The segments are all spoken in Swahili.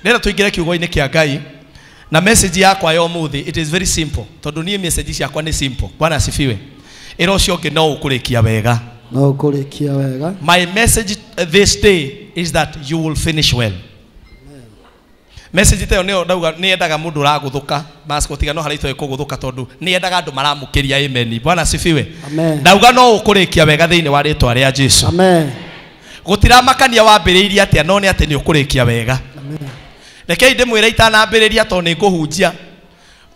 Nenda tuingire kiugo-ini kia Ngai. Na message yakwa ya umuthi, it is very simple. Tondu nie message yakwa ni simple. Bwana asifiwe. Ira ucio ngi no ukurikia wega. No ukurikia wega. My message this day is that you will finish well. Message tayo neo ndauga ni endaga mundu raguthuka mascot tiga no harito ikuguthuka tondu ni endaga andu maramukiria amen. Bwana asifiwe. Amen. Ndauga no ukurikia wega thiini wa ritwa ria Jesu. Amen. Gutira makania wambiriirie atia no ni ati ni ukurikia wega. Amen. Rekei ndimwire itanambiriria to ni nguhunjia.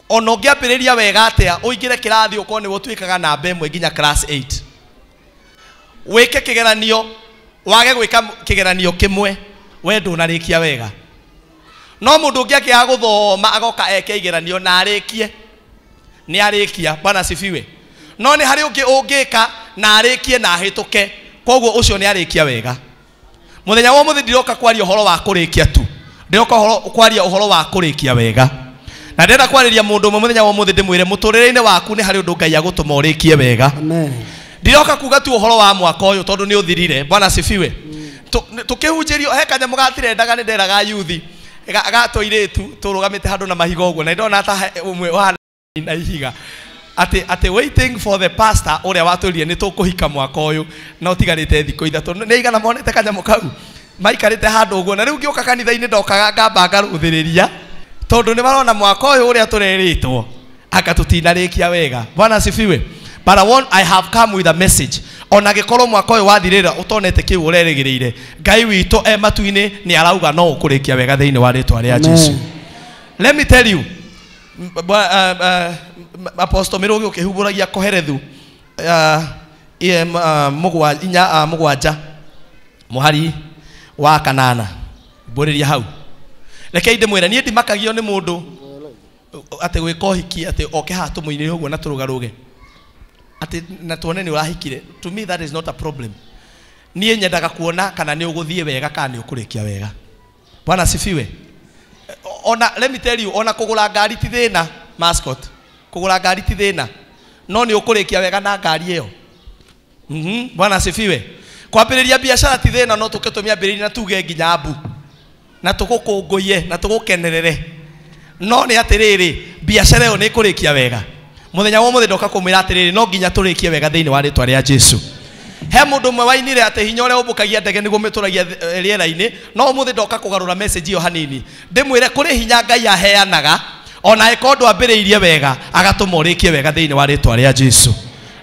Ono ngiambiriria wega atia uingire kirathi uko ni gutwikaga namba 1 nginya class 8. Wike kigeranio wage gwika kigeranio kimwe we ndunarikia wega. No mundu ngi akia guthoma agoka eke igeranio na arikie ni arikia. Bwana asifiwe. No ni hari ungi ungika na arikie na hituke koguo ucio ni arikia wega. Muthenya wa muthi ndiroka kwaria uhoro wa kurikia tu, ndiroka kwaria uhoro wa kurikia wega. Na ndenda kwariria mundu muthenya wa muthi ndimwire muturire-ini waku ni hari undu Ngai agutuma urikie wega. Amen. Ndiroka kuga tu uhoro wa mwaka uyu tondu ni uthirire. Bwana asifiwe. Tukihunjirio he kanyamu gatirendaga ni nderaga yuthi gatoiretu turugamite handu na mahiga uguo na ndona ata umwe wa na ihiga ati waiting for the pastor uria waturirie ni tukuhika mwaka uyu no tigarite thiko ithatu ni igana monete kanyamu kau maikarite handu uguo na riu ngioka kanitha-ini ndokaga ngamba ngaruthiriria tondu ni marona mwaka uyu uria tureritwo akatutinarikia wega. Bwana asifiwe. But I have come with a message. Ona gikorwo mwaka uyu wathirira utonete kiu urerigirire Ngai wito matu-ini ni arauga no ukurikia wega thiini wa ritwa ria Jesu. Let me tell you, Apostle Mirugi ukihuburagia Koherethu mugwanja muhari wa kanana mburiria hau. Rekei ndimwire nie ndimakagio ni mundu ati gwika uhiki ati oke ha tumuini uguo na turugaruge ati na tuone ni urahikire. To me that is not a problem. Nie nyendaga kuona kana ni uguthie wega kana ni ukurikia wega. Bwana asifiwe. Ona let me tell you, ona kugura ngari ti thina mascot. Kugura ngari ti thina. No ni ukurikia wega na ngari iyo. Bwana asifiwe. Kwambiriria biashara ti thina no tuketumia mbiriria na tuge nginya mbu. Na tugukunguye na tugukenerere. No ni atiriri biashara iyo ni kurikia wega. Muthenya wa muthi ndoka kumwira atiriri no nginya turikie wega thiini wa ritwa ria Jesu. He mundu mwe wainire ati hinya uria umbukagia ndege niguo mituragia riera-ini no muthi ndoka kugarura message iyo hanini ndimwire kuri hinya Ngai aheanaga ona ikondo ambiriirie wega agatuma urikie wega thiini wa ritwa ria Jesu.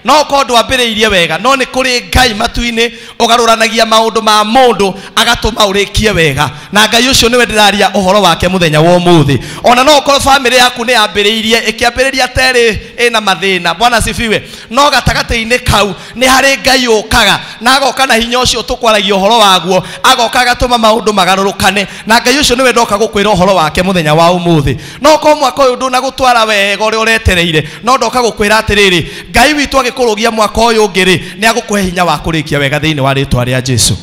No kondo ambiriirie wega no ni kuri Ngai matu-ini ugaruranagia maundu ma mundu agatuma urikie wega na Ngai ucio niwe ndiraria uhoro wake muthenya wa umuthi. Ona no ukorwo family yaku ni ambiriirie ikiambiriria teri ina mathina. Bwana asifiwe. No gatagati-ini kau ni hari Ngai ukaga na agoka na hinya ucio tukwaragia uhoro waguo agoka agatuma maundu magarurukane na Ngai ucio niwe ndoka gukwira uhoro wake muthenya wa umuthi. No ko mwaka uyu nduna gutwara wega uri uretereire no ndoka gukwira atiriri Ngai witu agikurugia mwaka uyu ngiri ni agukuhe hinya wa kurikia wega thiini wa ritwa ria Jesu.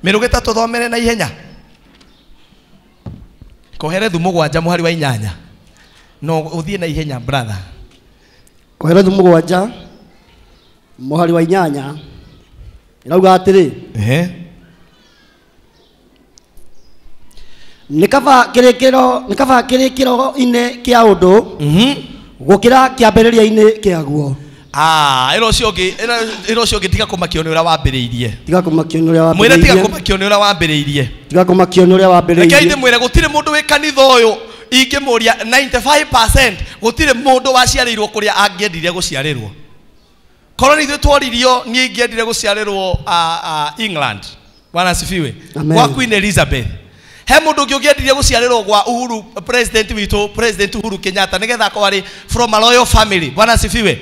Mirugita tuthomere na ihenya. Koherethu mugwanja muhari wa 8 no uthie na ihenya brother. Koherethu mugwanja muhari wa 8 irauga atiri nikaba kirikiro ine kia undu gukira kiambiriria-ini kiaguo. Iro ciongi tiga kumakio ni uria wambiriirie. Tiga kumakio ni uria wambiriirie. Mwire tiga kumakio ni uria wambiriirie. Tiga kumakio ni uria wambiriirie. Rekei ndimwire gutire mundu wi kanitha uyu ingimuria 95% gutire mundu waciarirwo kuria angiendire guciarirwo. Korwo ni ithuĩ tworirio nie ingiendire guciarirwo England. Bwana asifiwe. Kwa Queen Elizabeth. He mundu ungi ungiendire guciarirwo gwa Uhuru President Uhuru Kenyatta nigetha akorwo from a royal family. Bwana asifiwe.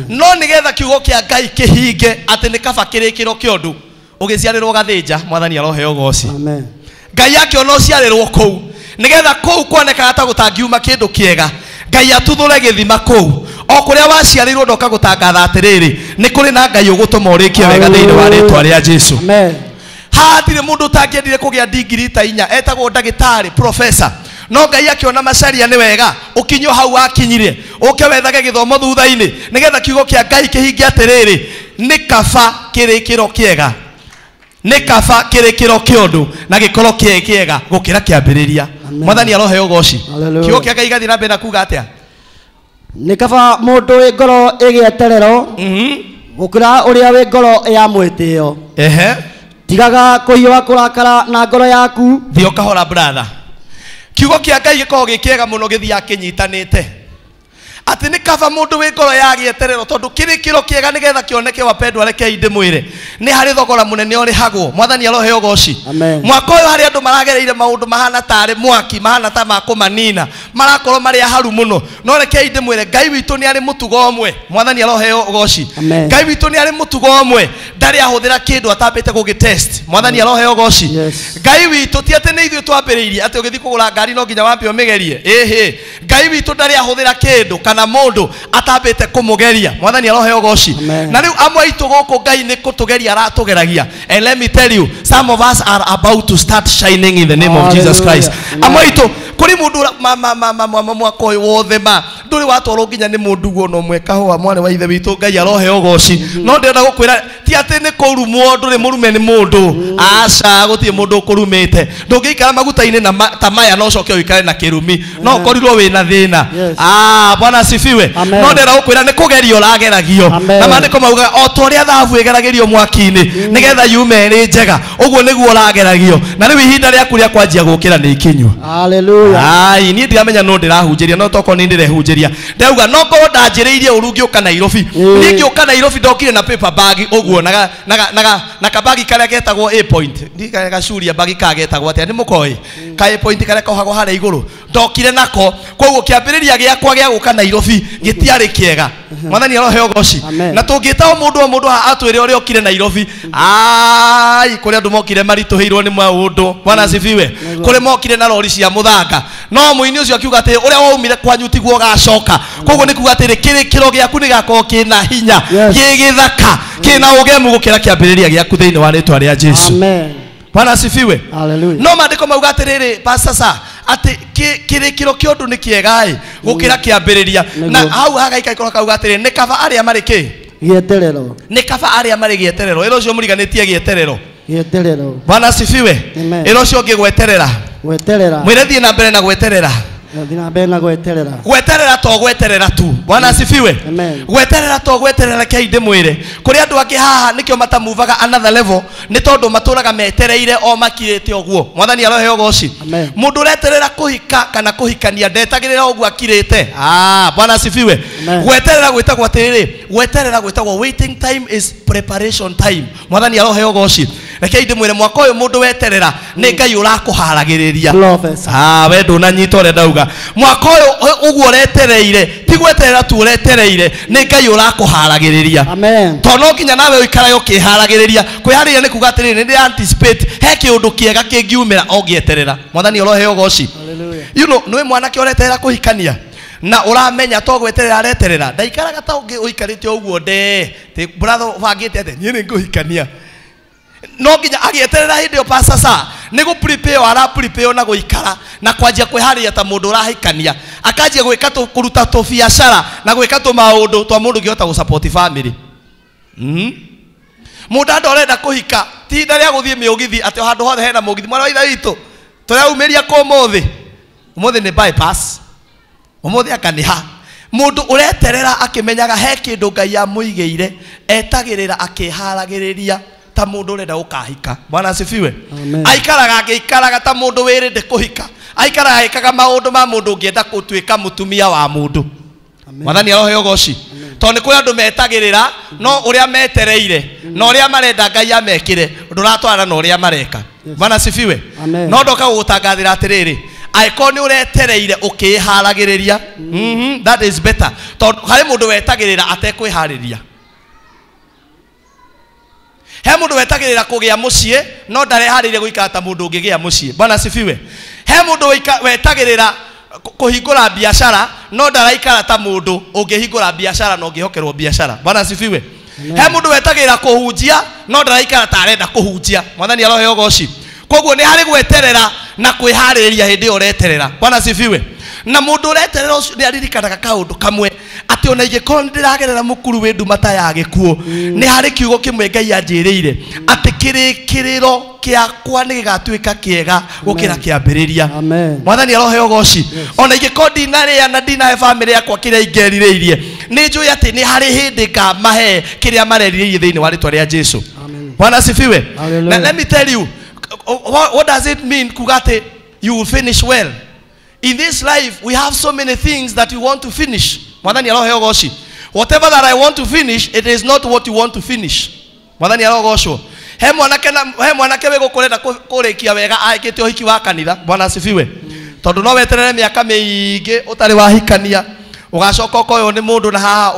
No nigetha kiugo kia Ngai kihinge ati ni kaba kirikiro kiondu ugiciarirwo Gathinja mwathani aroheo goci. Amen. Ngai yake ono ciarirwo kou nigetha kou kuoneka ata gutangiuma kindu kiega Ngai atuthure githima kou o kuria waciarirwo ndoka gutangatha atiriri ni kuri na Ngai ugutuma urikie wega thiini wa ritwa ria Jesu. Amen. Hatire mundu tangiendire kugia degree ta 4 etagwo ndagitari professor no Ngai akiona macaria ni wega ukinyo hau akinyire uke wethage githomo thutha-ini nigetha kiugo kia Ngai kihinge atiriri ni kaba kirikiro kiega ni kaba kirikiro kiondu na gikorwo kiega gukira kiambiriria. mwathani arohe ugoci kiugo kia Ngai gathi na mbere na kuga atia ni kaba mundu wi ngoro igieterero gukira uria wi ngoro ya mwitio tigaga kuhiwa kurakara na ngoro yaku thio kahora brother kiugo kia Ngai gikorwo gikiega muno githia kinyitanite ati ni kaba mundu wi ngoro ya gieterero tondu kirikiro kiega nigetha kioneke wapendwa reke inde mwire ni hari thogora munene uri hagwo mwathani arohe ugoci mwaka uyu hari andu maragereire maundu mahana tari mwaki mahana ta makumanina marakorwo mari haru muno no reke inde mwire Ngai witu ni ari mutugo omwe mwathani arohe ugoci Ngai witu ni ari mutugo omwe ndari ahuthira kindu atambite gugitest mwathani arohe ugoci Ngai witu ti ati ni ithu twambiriirie ati ugithi kugura ngari no nginya wambe umigerie Ngai witu ndari ahuthira kindu na mundu atambite kumugeria mwathani arohe ugoci na riu amwe itu guku Ngai ni kutugeria aratugeragia and let me tell you some of us are about to start shining in the name of Jesus Christ amwe itu kuri mundu mwaka uyu wothe ma nduri watwaro nginya ni mundu guo no mweka ho mwane wa ithe witu Ngai arohe ugoci no ndenda gukwira ti ati ni kurumwo nduri murume ni mundu aca gutie mundu kurumite ndungikara maguta-ini na tamaya no coke uikare na kirumi no korirwo wina thina Bwana asifiwe no ndera gukwira ni kugerio rageragio na maandiko mauga o toria thahabu igeragerio mwaki-ini nigetha yume ri njega uguo niguo rageragio na riu ihinda riaku ria kwanjia gukira ni ikinyu haleluya ni ndiramenya no ndirahunjiria no toko ni ndirehunjiria ndauga no korwo ndanjiriirie uru ngiuka Nairobi ni ngiuka Nairobi ndokire na paper bag uguo na kabagi karia getagwo A point ndika gacuria bagi kagetagwo atia ni mukoi ka A point karia kohagwo haria iguru ndokire nako koguo kiambiriria giakwa gia guka Nairobi gitiari kiega mwathani arohe ugoci na tungitaho mundu atwire uri okire Nairobi kuri andu mokire marituhirwo ni maundu Bwana asifiwe kuri mokire na lori cia muthanga no muini ucio akiuga ati uria waumire kwanyu tiguo gacoka koguo ni kuga ati kirikiro giaku ni gakorwo kina hinya gigithaka kina ugemu gukira kiambiriria giaku thiini wa ritwa ria Jesu amen Bwana asifiwe haleluya no maandiko mauga atiriri pasasa ati kirikiro kiondu ni kiega gukira kiambiriria na hau hagaika ikora kauga atiriri ni kaba aria mari ki gieterero ni kaba aria mari gieterero ero cio muriganitie gieterero Bwana asifiwe ero cio ngigweterera mwire thie na mbere na gweterera gweterera to gweterera tu Bwana asifiwe gweterera to gweterera kainde mwire kuri andu angi haha nikio matamuvaga another level ni tondu maturaga metereire o makirite oguo mwathani arohe ugoci mundu reterera kuhika kana kuhikania ndetagirira oguo akirite Bwana asifiwe gweterera gwitagwo atiriri gweterera gwitagwo waiting time is preparation time mwathani arohe ugoci reke inde mwire mwaka uyu mundu weterera ni Ngai urakuharagiriria we ndunanyita uria ndauga mwaka uyu uguo retereire ti gweterera tu retereire ni Ngai urakuharagiriria amen tono nginya nawe uikara ukiharagiriria kwihariria ni kuga atiriri ni anticipate he kiundu kiega kingiumira ogieterera mwathani arohe ugoci you know nwe mwanake ureterera kuhikania na uramenya to gweterera reterera ndaikaraga ta ungi uikarite uguo ti brother bangite ate ni nguhikania no nginya agieterera hindi pasasa ni gu prepare ara prepare na guikara na kwanjia kwihariria ta mundu urahikania akanjia gwika to kuruta to biashara na gwika to maundu twa mundu ngihota gu support family mundu andorenda kuhika ti ndaria guthie miugithi ati handu hothe hena mugithi mwana wa itha witu turaumiria ko umuthi ni bypass umuthi akaniha mundu ureterera akimenyaga he kindu Ngai amuigeire etagirira akiharagiriria ta mundu urenda ukahika Bwana asifiwe aikaraga ngikaraga ta mundu wirinde kuhika aikaraga ikaga maundu ma mundu ngienda gutwika mutumia wa mundu mwathani arohe ugoci to ni kuri andu metagirira no uria metereire no uria marenda Ngai amekire nduratwara no uria mareka Bwana asifiwe no ndoka gutangathira atiriri aiko ni uretereire ukiharagiriria that is better to hari mundu wetagirira atekwihariria he mundu wetagirira kugia mucii no ndareharirie guikara ta mundu ungigia mucii Bwana asifiwe he mundu wetagirira kuhingura biashara no ndaraikara ta mundu ungihingura biashara no ngihokerwo biashara Bwana asifiwe he mundu wetagirira kuhunjia no ndaraikara ta arenda kuhunjia mwathani arohe ugoci koguo ni hari gweterera na kwihariria hindi ureterera Bwana asifiwe na mundu ureterera ni aririkanaga kaundu kamwe ati ati ona ingĩkorwo ndĩragerera mũkuru wĩ nduma ta ya gĩkuũ nĩ harĩ kiugo kĩmwe Ngai anjĩrĩire atĩ kĩrĩkĩrĩro kĩakwa nĩ gĩgatuĩka kĩega gũkĩra kĩambĩrĩria. Mwathani aroheo goci. Ona ingĩkorwo ndinarĩa na ndinahe bamĩrĩ yakwa kĩrĩa ingerirĩirie nĩ njũĩ atĩ nĩ harĩ hĩndĩ ngamahe kĩrĩa marerirĩirie thĩinĩ wa rĩĩtwa rĩa Jesũ. Bwana asifiwe. Now let me tell you, what does it mean kugate you will finish well? In this life we have so many things that we want to finish. Mwathani aroheo goci. Whatever that I want to finish, it is not what you want to finish. Mwathani aroheo goci. He mwanake we gukorenda kurikia wega aikite uhiki wa kanitha. Bwana asifiwe. Tondu no weterere miaka miingi utari wahikania ugacoka koyo ni mundu na haha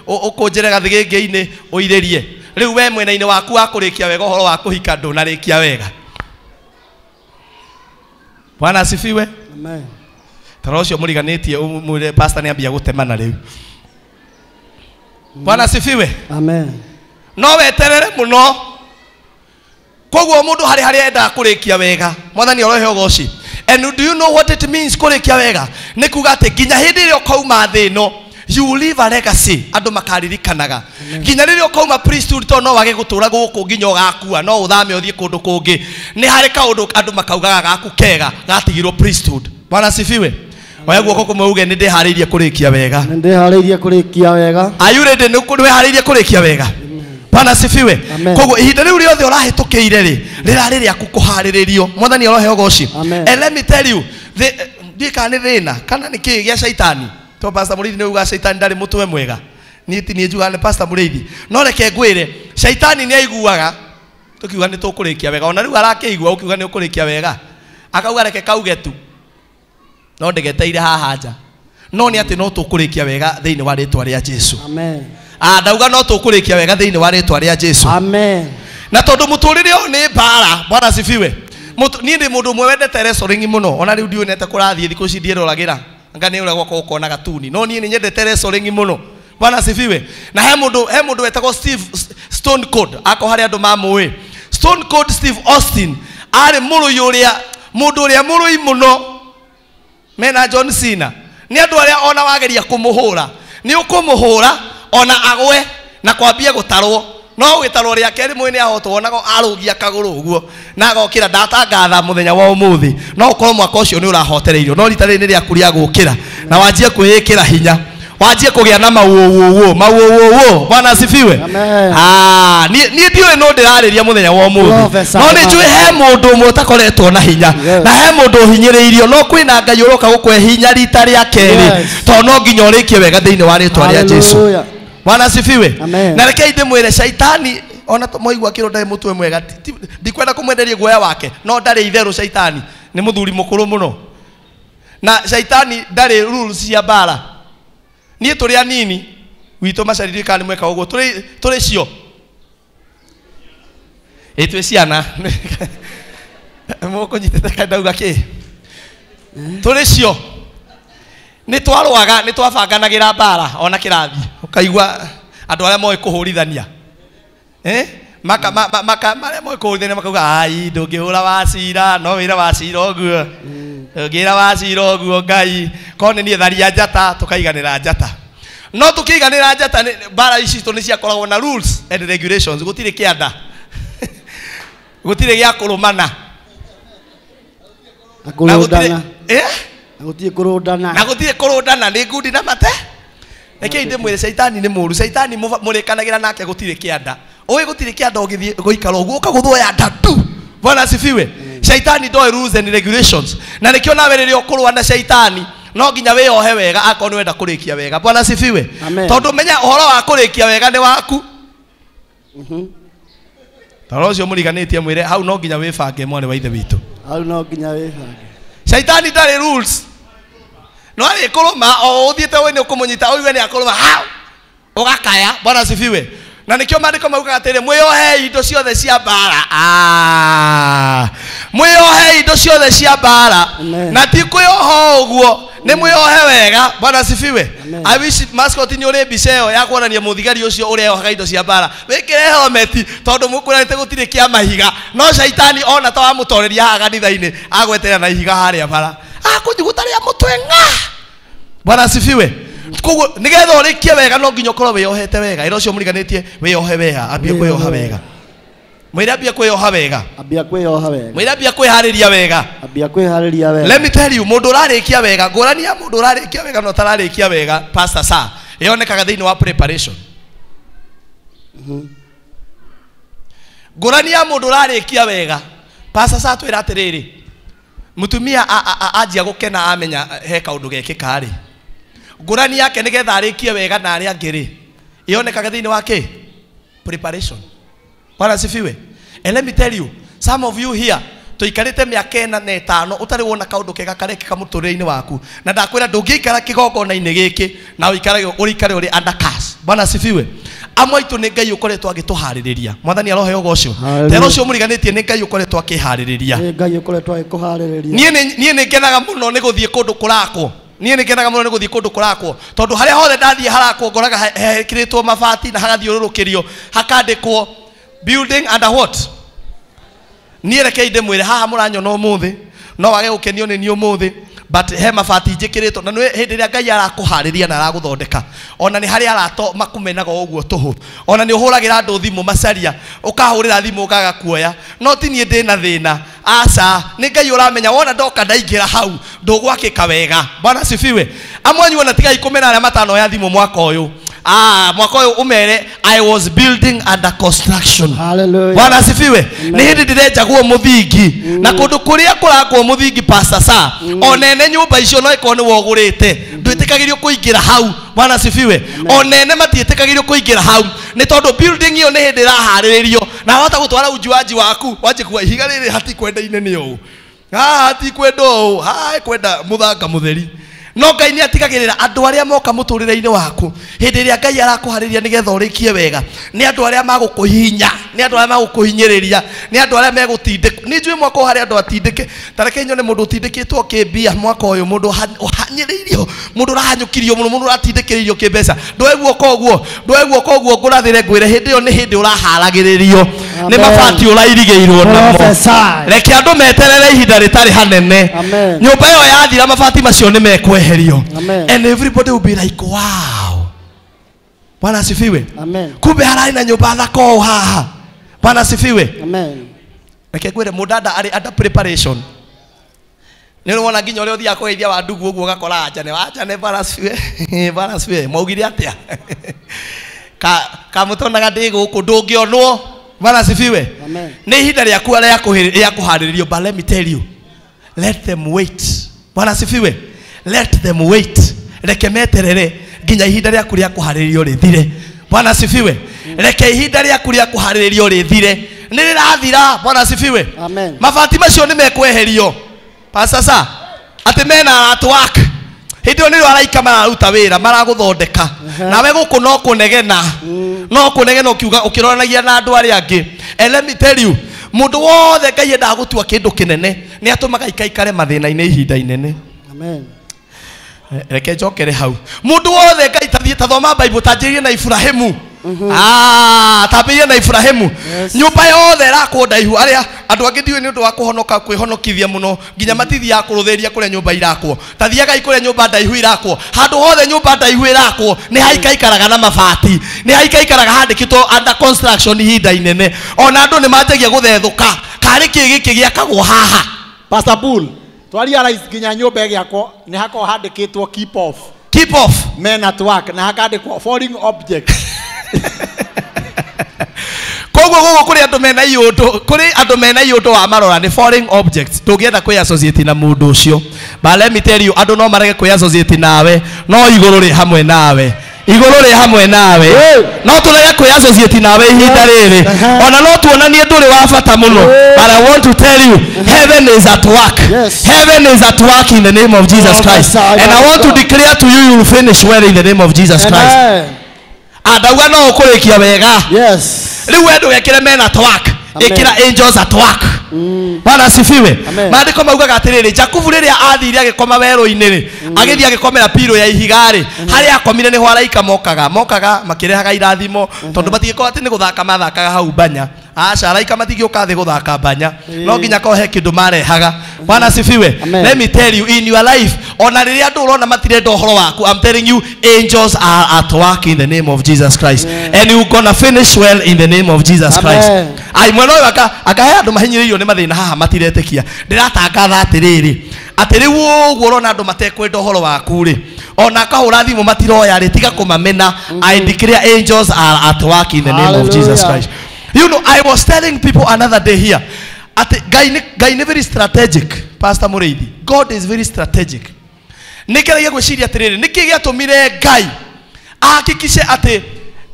ukunjire gathigingĩ-inĩ uirerie. Riu we mwena-inĩ waku wa kurikia wega uhoro wa kuhika ndunarikia wega. Bwana asifiwe. Amen. Tara ucio muriganitie umwire pastor ni ambia gutemana riu. Bwana asifiwe. Amen. No weterere muno. Koguo mundu hari enda kurikia wega. Mwathani orohe goci. And do you know what it means kurikia wega? Ni kuga ati ginya hindi ri ukauma thi no you will leave a legacy. Andu makaririkanaga. Ginya riri ukauma priesthood to no wage gutura guku ginya ugakua no uthame uthie kundu kungi. Ni hari kaundu andu makaugaga gaku kega gatigirwo priesthood. Bwana asifiwe. Oya guoko kumeuge ni ndihariirie kurikia wega. Ni ndihariirie kurikia wega. Are you ready? Ni ndihariirie kurikia wega. Bwana asifiwe. Koguo ihinda riu riothe urahitukiire ri rirari riaku kuhariririo. Mwathani arohe goci. And let me tell you, ndika ni thina kana ni kii gya shaitani. To pastor Murithi ni uga shaitani ndari mutwe mwega. Ni njuga ni pastor Murithi. No reke ngwire shaitani ni aiguaga tukiuga ni tukurikia wega. Ona riu arakiigua ukiuga ni ukurikia wega. Akauga reke kauge tu. No ndegeteire haha nja. No ni ati no tukurikia wega thiini wa ritwa ria Jesu. Amen. Ndauga no tukurikia wega thiini wa ritwa ria Jesu. Amen. Na tondu muturire o ni bara. Bwana asifiwe. Ni ndi mundu mwe wendete wrestling muno. Ona riu ndionete kurathie thiku ici ndieroragira. Anga ni uragwa ukona gatuni. No ni nyendete wrestling muno. Bwana asifiwe. Na he mundu wetagwo Stone Cold ako hari andu mamui. Stone Cold Steve Austin ari muruyu uria mundu uria murui muno. Mena John Cena. Ni andu aria ona wageria kumuhura. Ni ukumuhura ona agwe na kwambia gutarwo. No gitarwo ria keri mwene ahotwo onago arugia kaguru uguo na agokira ndatangatha muthenya wa umuthi. No ukorwo mwaka ucio ni urahotereirio. No rita ni ria kuria gukira na wanjie kwikira hinya. Wanjie kugia na mauwo. Bwana asifiwe. Ni ndiwe no ndirariria muthenya wa umuthi. No ni njui he mundu umwe utakoretwo na hinya. Na he mundu uhinyiriirio no kwina Ngai uroka gukwe hinya rita ria keri. To no nginya urikie wega thiini wa ritwa ria Jesu. Bwana asifiwe. Na reke ndimwire shaitani ona moigwa kiro ndari mutwe mwega. Ndikwenda kumwenderia guoya wake. No ndari itheru shaitani. Ni muthuri mukuru muno. Na shaitani ndari rules cia bara. Niĩ tũrĩ anini witũ macaririkana mweka ũguo tũrĩ cio twĩ ciana mũkũnyitĩte kandauga kĩ tũrĩ cio nĩ twarwaga nĩ twabanganagĩra mbara ona kĩrathi ũkaigua andũ arĩa moĩ kũhũrithania marĩa moĩ kũhũrithania makauga ai ndũngĩhũra wacira no wĩra wacira ũguo ngĩra wacira ũguo Ngai korwo nĩ niĩ tharia njata tũkaiganĩra njata no tũkĩiganĩra njata mbara ici citũ nĩ ciakoragwo na rules and regulations gũtirĩ kĩanda gũtirĩ gĩa kũrũmana na gũtirĩ kũrũndana nĩ ngundi na mate. Reke ndĩmwĩre shaitani nĩ mũru. Shaitani mũrĩkanagĩra nake gũtirĩ kĩanda. Ũĩ gũtirĩ kĩanda ũgĩthiĩ gũikara ũguo ũkagũthwoya ndatu. Bwana asifiwe. Shaitani ndoĩ rules and regulations. Na nĩkĩo nawe rĩrĩa ũkũrũa na shaitani no nginya wĩohe wega akorwo nĩ wenda kũrĩkia wega. Bwana asifiwe. Tondũ menya ũhoro wa kũrĩkia wega nĩ waku. Tara ũcio mũriganĩtie mwĩre hau no nginya wĩbange mwarĩ wa ithe witũ. Hau no nginya wĩbange. Shaitani ndarĩ rules. No arĩkũrũma o ũthiĩte we nĩ ũkũmũnyita ũigue nĩ akũrũma hau ũgakaya. Bwana asifiwe. Na nikio maandiko mauga atĩrĩ mwĩohe indo ciothe cia mbara. Mwĩohe indo ciothe cia mbara. Na ti kwĩoha ũguo nĩ mwĩohe wega. Bwana asifiwe. I wish mascot ni uri mbica ĩyo ya kuonania mũthigari ũcio ũrĩa indo cia mbara. Wĩkĩre helmet tondũ mũkũrĩte gũtirĩ kĩa mahiga. No shaitani ona ta wamũtoreria haha kanitha-inĩ agweterera na ihiga harĩa bara. Akũnyugutaria mũtwe ng'a. Bwana asifiwe. koguo nigetha urikie wega no nginya ukorwo wiyohete wega ira ucio muriganitie wiyohe wega ambie kwiyoha wega mwira ambia kwiyoha wega mwira ambia kwihariria wega let me tell you mundu urarikia wega ngurani ya mundu urarikia wega no tararikia wega pastor sa yonekaga thiini wa preparation ngurani ya mundu urarikia wega pastor sa twira atiriri mutumia ajia gukena amenya he kaundu gekika ri ngurani yake nigetha arikie wega na ari angiri yonekaga thiini wa ki preparation. Bwana sifiwe. And let me tell you, some of you here tuikarite miaka 4 na 5 utari wona kaundu kega karekeka muturire-ini waku na ndakwira ndungikara kigongona-ini giki na uikare uri under curse. Bwana sifiwe. Amwe itu ni Ngai ukoretwo agituhaririria. Mwathani arohe ugocio. Tero ucio muriganitie ni Ngai ukoretwo akihaririria. Ngai ukoretwo agikuhaririria. Nie ni ngenaga muno ni guthie kundu kurakwo. Nie ni ngenaga muno ni guthie kundu kurakwo. Tondu haria hothe ndathie harakwo ngoraga hekiritwo mabati na hagathiururukirio hakandikwo building under what? Nie reke ndimwire haha muranyona umuthi no wage gukenio ni ni umuthi but he mabati njikirito na nwe hindi ria Ngai arakuhariria na araguthondeka ona ni hari arato makumenaga uguo tuhu ona ni uhuragira andu thimu macaria ukahurira thimu ukaga kuoya no ti nie ndina thina aca ni Ngai uramenya wona ndoka ndaingira hau ndugwakika wega. Bwana sifiwe. Amwanyu ona tiga 18 matano ya thimu mwaka uyu mwaka uyu umere I was building under construction. Hallelujah. Bwana asifiwe. Ni hindi ndirenjaguo muthingi na kundu kuria kurakwo muthingi pastor sa onene nyumba icio no ikone wogurite ndwitikagirio kuingira hau. Bwana asifiwe. Onene matiitikagirio kuingira hau ni tondu building iyo ni hindi rahariririo na hota gutwara ujuaji waku waje kuwa ihiga riri hati kwenda inene yo hati kwendo hai kwenda muthanga mutheri no Ngai ni atigagirira andu aria moka muturire-ini waku hindi ria Ngai arakuhariria nigetha urikie wega ni andu aria magukuhinya ni andu aria magukuhinyiriria ni andu aria megutindika ni njui mwaka hari andu atindike tareke nyone mundu utindikitwo kibia mwaka uyu mundu uhanyiririo mundu urahanyukirio mundu uratindikiririo kibesa ndweguo koguo ngurathire ngwire hindi yo ni hindi uraharagiririo ni mabati urairigiirwo namo reke andu meterere ihinda ritari hanene nyumba yo yathira mabati macio ni mekweherio and everybody will be like wow. Bwana asifiwe. Amen. Kumbe harai na nyumba thako haha. Bwana asifiwe. Amen. Reke gwire mudada ari under preparation ni wona nginya uri uthia kugeithia wa ndugu uguo gakora ajane Bwana asifiwe. Bwana asifiwe. Maugire atia ka mutonaga ndi guku ndungionwo. Bwana asifiwe. Amen. Ni ihinda riaku ria kuhariririo but let me tell you let them wait. Bwana asifiwe. Let them wait. Reke meterere nginya ihinda riaku ria kuhariririo rithire. Bwana asifiwe. Reke ihinda riaku ria kuhariririo rithire ni rirathira. Bwana asifiwe. Amen. Mabati macio ni mekweherio pastor sa ati mena at work hindi oni araika mararuta wira maraguthondeka nawe guku no kunegena no kunegena ukiuga ukiroranagia na andu aria angi. And let me tell you mundu wothe Ngai enda gutua kindu kinene ni atumaga ikaikare mathina-ini ihinda inene. Amen. Reke njokere hau mundu wothe Ngai tathie tathoma Bible tanjirie na Ibrahimu tabirie na Ibrahimu nyumba yothe rakwo ndaihu aria andu angi ndiwe ni undu wa kuhonoka kwihonokithia muno nginya matithia ya kuruthiria kuria nyumba irakwo tathiaga ikuria nyumba ndaihu irakwo handu hothe nyumba ndaihu irakwo ni haikaikaraga na mabati ni haikaikaraga handikitwo under construction ihinda inene ona andu ni manjagia guthethuka kari kigiki giakagwo haha. Pastor Bull twaria rais nginya nyumba giakwo ni hako handikitwo keep off men at work na hakandikwo foreign object. Koguo kuri andu mena iundu wa marora ni foreign objects tungienda kwi associate na mundu ucio but let me tell you andu no marege kwi associate nawe no iguru ri hamwe nawe no turege kwi associate nawe ihinda riri ona no tuonanie nduri wa bata muno but I want to tell you heaven is at work. Heaven is at work in the name of Jesus Christ and I want to declare to you will finish well in the name of Jesus Christ. Adauga no ukurikia wega. Yes. Riu endu wekire men at work ikira angels at work. Bwana asifiwe. Maandiko maugaga atiriri Jakubu riria athire agikoma wero-ini ri agithia agikomera piro ya ihigari haria akomire niho araika mokaga makirehaga irathimo tondu matigiko ati ni guthaka mathakaga hau banya aca araika matigioka thi guthaka banya no nginya kohe kindu marehaga. Bwana asifiwe. Let me tell you in your life ona riria andu urona matirenda uhoro waku, I'm telling you, angels are at work in the name of Jesus Christ. And you gonna finish well in the name of Jesus Christ. Ai mwena uyu akahe andu mahinyiririo ni mathina haha matiretekia. Ndiratangatha atiriri ati riu uguo urona andu matekwenda uhoro waku ri, ona kahura thimu matiroya ri, tiga kumamena. I declare angels are at work in the name of Jesus Christ. You know, I was telling people another day here, Guy very strategic, Pastor Mureithi. God is very strategic. Nikeragia gwiciria atiriri, niki giatumire Ngai ahakikishe ati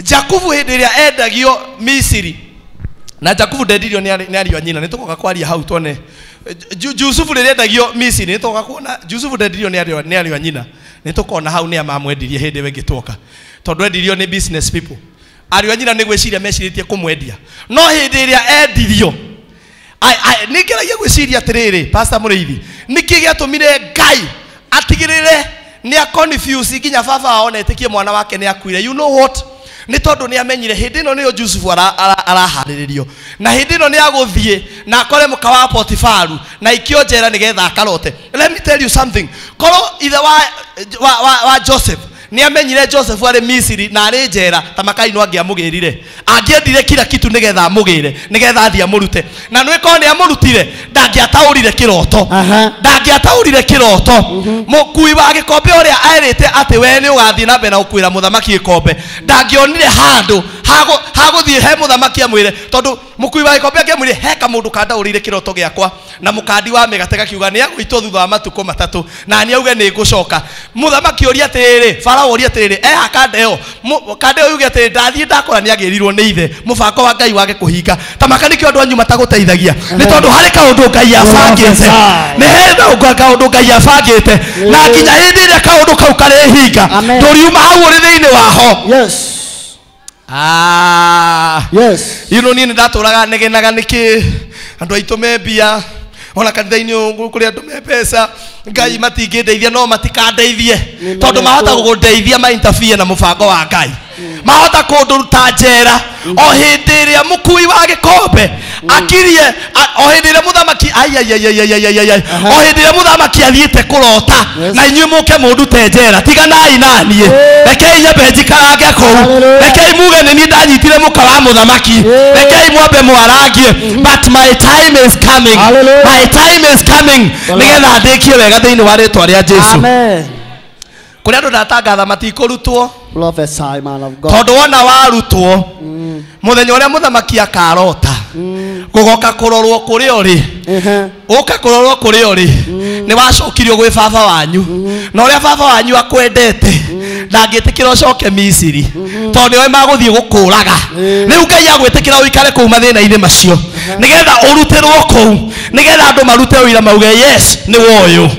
Jakubu hindi iria endagio Misiri, na Jakubu ndendirio ni ari nyina, nitukoka kwaria hau tone Jusufu riria endagio Misiri, nitukoka kuona Jusufu ndendirio ni ari nyina, nitukona hau ni amamwendirie hindi we ngitoka, tondu endirio ni business people. Ari nyina ni gwiciria meciritie kumwendia, no hindi iria endirio nikeragia gwiciria atiriri, Pastor Mureithi, niki giatumire Ngai atigirire ni a confuse nginya baba aone etikie mwana wake ni akuire. You know what? Ni tondu ni amenyire hindi no niyo Jusufu arahariririo, na hindi no ni aguthie na akore muka wa Potifaru na ikio njera nigetha akarote. Let me tell you something. Koro ithe wa Joseph ni amenyire Joseph ari Misiri na ari njera, tamakai no angiamugirire, angiendire kila kitu nigetha amugire, nigetha athie amurute, na nwe ko ni amurutire ndangiataurire kiroto, ndangiataurire kiroto. Mukui wa gikombe uria airite ati we ni ugathie na mbere na ukuira muthamaki gikombe, ndangionire handu haguthie he muthamaki amwire, tondu mukui wa gikombe angiamwire he kamundu kandaurire kiroto giakwa, na mukandi wa migate gakiuga ni agwitwo thutha wa matuko matatu, na ni auge ni ngucoka. Muthamaki uria atiriri, Farao uria atiriri, akandeo kandeo yuge atiriri, ndathie ndakora ni agirirwo ni ithe, mubango wa Ngai wage kuhinga. Tamakaniki andu anyu mataguteithagia ni tondu hari kaundu Ngai abangite, ni henda kaundu Ngai abangite, na nginya hindi iria kaundu kau karehinga nduriuma hau uri thiini waho. Yes. You know ni ndaturaga negenaga niki andu aitu membia ona kanitha-ini ungu kuri andu me pesa, Ngai matingindeithia no matikandeithie, tondu mahota gugundeithia ma interfere na mubango wa Ngai, mahota kunduruta njera o hindi iria mukui wa gikombe akirie, o hindi iria muthamaki o hindi iria muthamaki athiite kurota na inyuĩ muke mundute njera, tiganai nanie, rekei nyambe njikarange kuu, rekei muge ni ni ndanyitire muka wa muthamaki, rekei mwambe mwarangie, but my time is coming, my time is coming, nigetha ndikie wega thiini wa ritwa ria Jesu. Amen. Kuri andu ndatangatha matikurutwo, prophesy man of God, tondu wona warutwo muthenya uria muthamaki akarota gugoka kurorwo kuri uri, uka kurorwo kuri uri, ni wacokirio gwi baba wanyu, na uria baba wanyu akwendete ndangitikira ucoke Misiri, tondu we maguthie gukuraga. Riu Ngai agwitikira uikare kuu mathina-ini macio, nigetha urutirwo kuu, nigetha andu marute uira mauge yes ni woyu.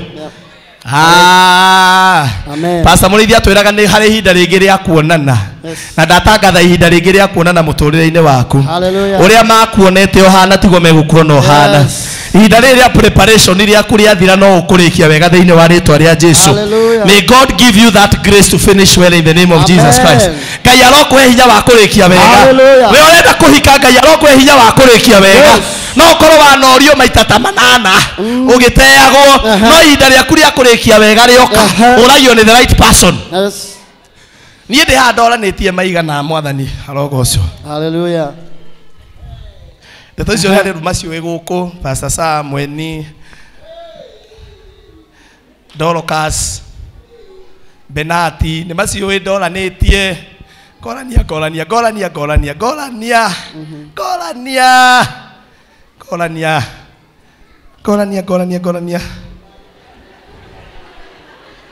Amen. Pastor Mureithi atwiraga ni hari ihinda ringi ria kuonana, na ndatangatha ihinda ringi ria kuonana muturire-ini waku. Uria makuonete ohana tigo megukuona ohana. Ihinda ria preparation ria kuria thira no ukurikia wega thiini wa ritwa ria Jesu. May God give you that grace to finish well in the name of Jesus Christ. Ngai arokwe hinya wa kurikia wega. We urenda kuhika, Ngai arokwe hinya wa kurikia wega. No korwo wanorio maita ta manana ugiteagwo, no ihinda riaku ria kurikia wega rioka uragio ni the right person. Niĩ ndĩ haha ndoranitie maigana mwathani arogocwo. Hallelujah. Ndeto icio harĩ macio wĩ gũkũ, Pastor Sam, Mweni, Dorcas, Benati, nĩ macio wĩ ndoranĩtie. Ngorania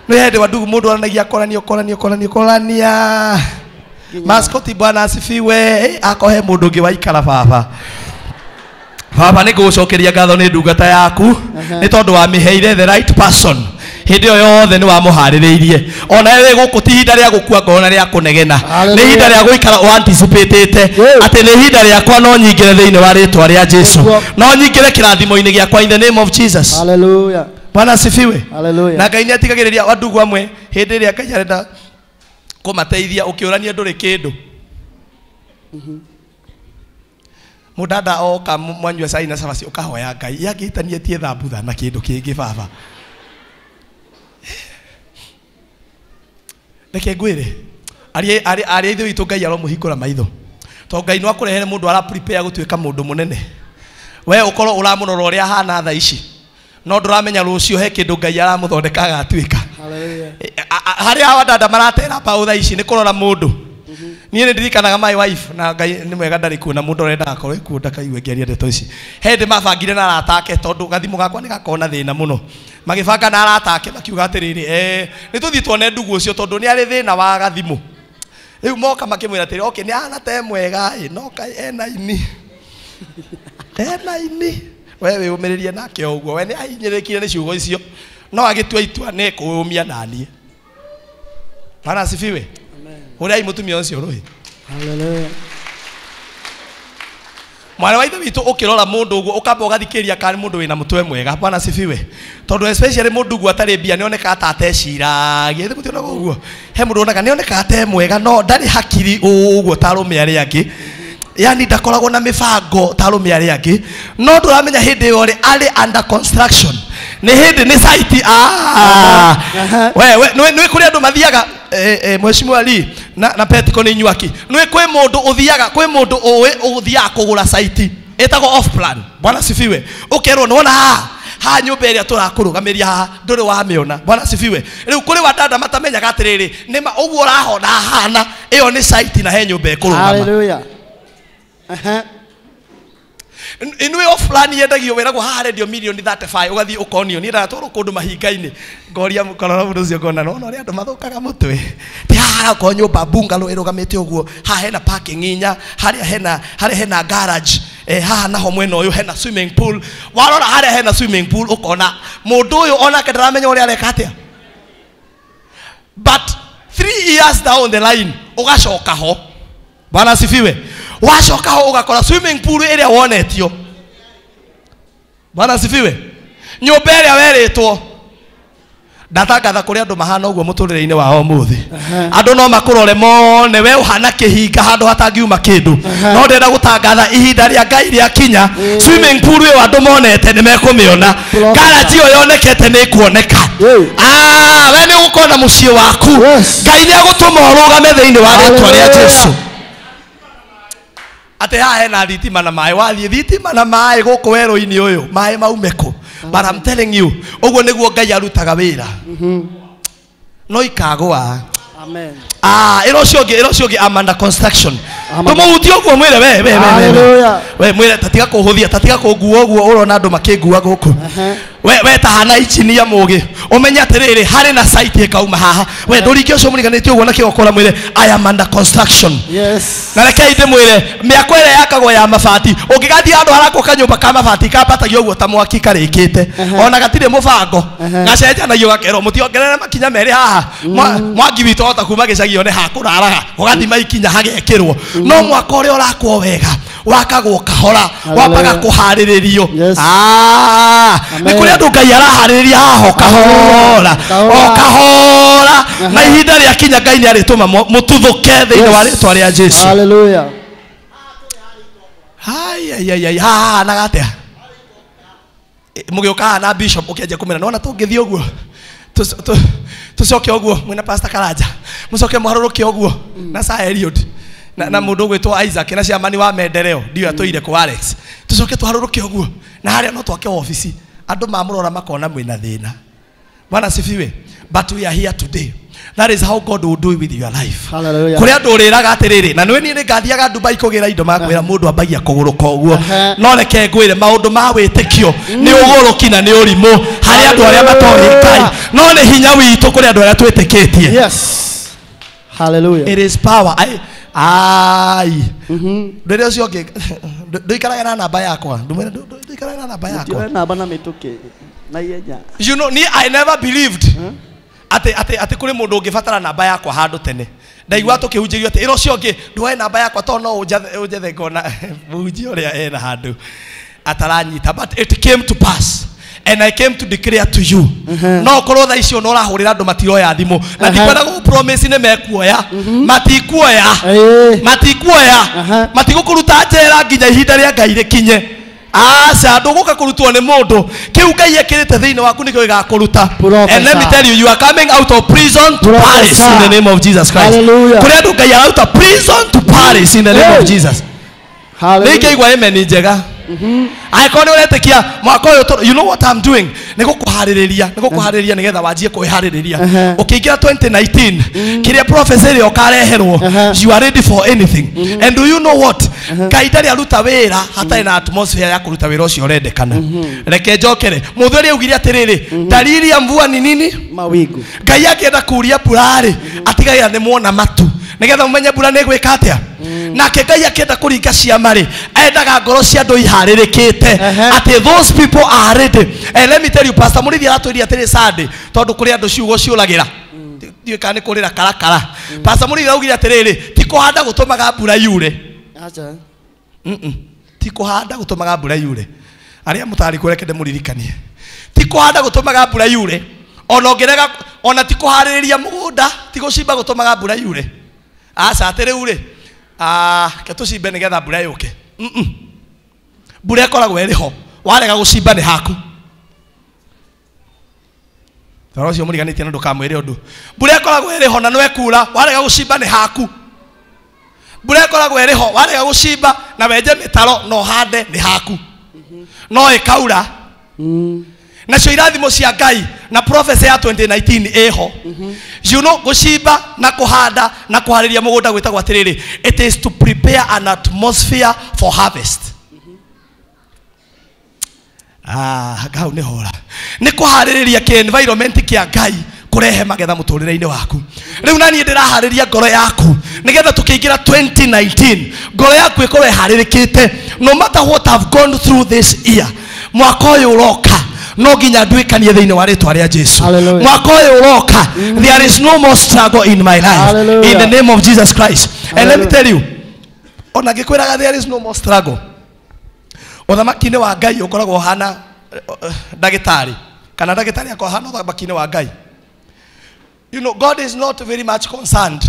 no yende wadugu mundu ananagia korania. Maskoti bwana asifiwe, akohe mundu ngi waikara baba. Baba nigucokeria ngatho ni ndungata yaku ni tondu wa miheire the right person. Hindi yo yothe ni wa muhaririirie, ona wewe guku ti hinda ria gukua ngona ria kunegena, ni hinda ria guikara o anticipatete ati ni hinda ria kwa no nyingire thiini wa ritwa ria Jesu, no nyingire kirathimo-ini giakwa in the name of Jesus. Hallelujah. Bwana asifiwe. Hallelujah. Na Ngai ni atigagiriria wandugu amwe hindi ria Ngai arenda kumateithia ukiurania nduri kindu. Mudada oka mwanyua cai na cabaci ukahoya Ngai yagitanie tie thambutha na kindu kingi baba. reke ngwire ari ithu itu Ngai aromuhingura maitho to Ngai no akurehere mundu ara prepare gutuika mundu munene we ukoro uramunora uria hana tha ici no nduramenya rucio he kindu Ngai aramuthondekaga atuika haleluya hari awadada maratera pa tha ici ni kurora mundu niĩ ndirikanaga my wife na Ngai nĩ mwega ndarĩ kuona mũndũ ũrenda akorwo ikuo ndakaigue ngĩaria ndeto ici hĩndĩ mabangire na arata ake tondũ gathimũ gakwa nĩ gakorwo na thĩna mũno magĩbanga na arata ake makiuga atĩrĩrĩ nĩ tũthiĩ tuone ndugu ũcio tondũ nĩ arĩ thĩna wa gathimũ rĩu moka makĩmwĩra atĩrĩ okay nĩ ahana te mwega no Kai ena ini we wĩyũmĩrĩrie nake o ũguo we nĩ ahinyĩrĩkire nĩ ciugo icio no agĩtua itua nĩ kũũmia naniĩ Bwana asifiwe. Uri mutumia ucio rohi. Hallelujah. Mwana wa ithe witu ukirora mundu uguo ukamba ugathikiria kari mundu wina mutwe mwega. Bwana asifiwe. Tondu especially mundu uguo atari mbia nioneka atateciragia. Ithe mutiona uguo. He mundu onaga nioneka ate mwega no ndari hakiri uguo tarume ari angi. Yani ndakoragwo na mibango tarume ari angi. No nduramenya hindi yore ari under construction. Ni hindi ni site we nwe kuri andu mathiaga mheshimiwa Ali na Petiko ni nyuaki nwe kwe mundu uthiaga kwe mundu uthiaga kugura site etago off plan. Bwana sifiwe. Ukerwo nona ha nyumba iria turakurugamiria haha nduri wa miona. Bwana sifiwe. Riu kuri wadada matamenyaga atiriri nima uguo urahona hana iyo ni site na he nyumba ikurugama. Hallelujah. Inwe offline yendagio weragwo haha radio million 35 ugathi ukonio ni ndatwaro kundu mahinga-ini ngoria mukorora mundu ucio ngona no ri andu mathukaga mutwe ti haha ko nyumba bungalow irugamite uguo haha hena parking inya haria hena garage haha naho mwena uyu hena swimming pool warora haria hena swimming pool ukona mundu uyu ona kendaramenya uri areka atia but 3 years down the line ugacoka ho. Bwana asifiwe. Washoka ho ugakora swimming pool area wonetio. Bwana asifiwe. Nyumba area weretwo ndatangatha kuri andu mahana uguo muturire-ini wao muthi. Andu no makurore mone we uhana kihinga handu hatangiuma kindu. No ndenda gutangatha ihinda ria Ngai ria kinya swimming pool yo andu monete ni mekumiona. Garage yo yonekete ni kuoneka. We ni gukona mucie waku. Ngai ni agutuma urugame thiini wa ritwa ria Jesu. Ate haha hena thitima na mai wathie thitima na mai guku wero-ini uyu mai maumeko. But I'm telling you uguo niguo Ngai arutaga wira. No ikagwa. Amen. Iro ciongi I'm under construction. Tumuhuti uguo mwire we mwire tatiga kuhuthia tatiga kunguo uguo urona andu makingua guku. We tahana ichinia mugi umenya atiriri hari na site ikauma haha we ndurike ucio muriganite uguo na kigokora mwire I am under construction. Yes. Na reke inde mwire miako ire yakagwo ya mabati ungigathi andu harako kanyumba ka mabati kambatagio uguo ta mwaki karikite ona gatire mubango gacenjanagio gakero mutiongerere makinya meri haha mwangi witu ota kuma gicagi one hakuraraga ugathima ikinya hagekirwo no mwako uri urakwo wega wakagwo kahora wapaga kuhariririo. Ni kuri andu Ngai arahariria haho kahora na ihinda ria kinya Ngai ni arituma mututhuke thiini wa ritwa ria Jesu. Hallelujah. Ha nagatea mugioka na bishop ukiaje kumena nona tungithio uguo tucoke uguo mwina pastor Karanja mucoke muharuruke uguo na Sir Eliud na mundu gwitwo Isaac na ciamani wa Mendeleo ndio atoire kwa Alex tucoke tuharuruke uguo na haria no twake ofisi andu mamurora makona mwina thina. Bwana sifiwe. But we are here today. That is how God will do with your life. Hallelujah. Kuri andu uriraga atiriri na nwe ni ngathiaga Dubai kugira indo makwira mundu ambagia kuguruka uguo no reke ngwire maundu ma witikio ni uguruki na ni urimu hari andu aria matori Ngai no ni hinya witu kuri andu aria twitikitie. Yes. Hallelujah. It is power. Ndio sio ke ndoikaraga na namba yakwa ndoikaraga na namba yakwa ndio namba na mituke na yenya. You know I never believed ate kuri mundu ungibatara namba yakwa handu tene ndaigua tukihunjirio ati iro ciongi nduwe namba yakwa to no unjethe ngona munji uria ena handu ataranyita. But it came to pass and I came to declare to you no korwo tha icio no urahurira andu matiroya thimu na ndikwenda gu promise ne mekuoya matikuoya matigukuruta njera nginya ihinda ria Ngai rikinye. asa nduguka kurutwo ni mundu kiu Ngai ekirite thiini waku nikio igakuruta. And let me tell you, you are coming out of prison to Paris in the name of Jesus Christ. Kuri andu Ngai out of prison to Paris in the name of Jesus. Hallelujah. Nikeigwa amen njega. I kone uretekia mwako you know what I'm doing? Niko kuhaririria nigetha wajie kuhaririria. Ukiingira 2019 kiria prophecy rio kareherwo. You are ready for anything. And do you know what? Ngai ndari aruta wira hatarĩ na atmosphere ya kuruta wira ucio urendekana. Reke njokere. Muthuri augire atiriri, dalili ya mvua ni nini? Mawingu. Ngai akienda kuria mbura ri atigaira ni muona matu. Nigetha mumenye mbura ni gwika atia. Nake Ngai akienda kuringa ciama ri endaga ngoro cia andu iharirikite ati those people are ready. And let me tell you, Pastor Murithi aratwiria atiri Sunday tondu kuri andu ciugo ciuragira ndiwe kana kurira karakara. Pastor Murithi augire atiriri ti kuhanda gutumaga mbura yure. Acha ti kuhanda gutumaga mbura yure. Aria mutari kureke ndemuririkanie ti kuhanda gutumaga mbura yure. Ona ongerega ona ti kuhaririria mugunda ti gucimba gutumaga mbura yure. Aca atiri ure ketucimbe nigetha mbura yuke. Mbura ikoragwo iriho warega gucimba ni haku. Toro cio muriganitie ndu kamwire undu mbura ikoragwo iriho na no ekura warega gucimba ni haku. Mbura ikoragwo iriho warega gucimba na wenje mitaro no hande ni haku. No ikaura na cio irathimo cia Ngai na prophecy ya 2019 eho. You know gucimba na kuhanda na kuhariria mugunda gwitagwo atiriri, it is to prepare an atmosphere for harvest. Gau ni hora ni kuhaririria ki environment kia Ngai kurehe magetha muturire-ini waku. Riu nani ndirahariria ngoro yaku nigetha tukiingira 2019 ngoro yaku ikorwe haririkite. No matter what I've gone through this year, mwaka uyu uroka no ginya ndwikanie thiini wa ritwa ria Jesu. Mwaka uyu uroka there is no more struggle in my life. Hallelujah. In the name of Jesus Christ. Hallelujah. And let me tell you, ona gikwiraga there is no more struggle, uthamaki-ini wa Ngai ukoragwo hana dagitari kana dagitari akwa hana uthamaki-ini wa Ngai. You know, God is not very much concerned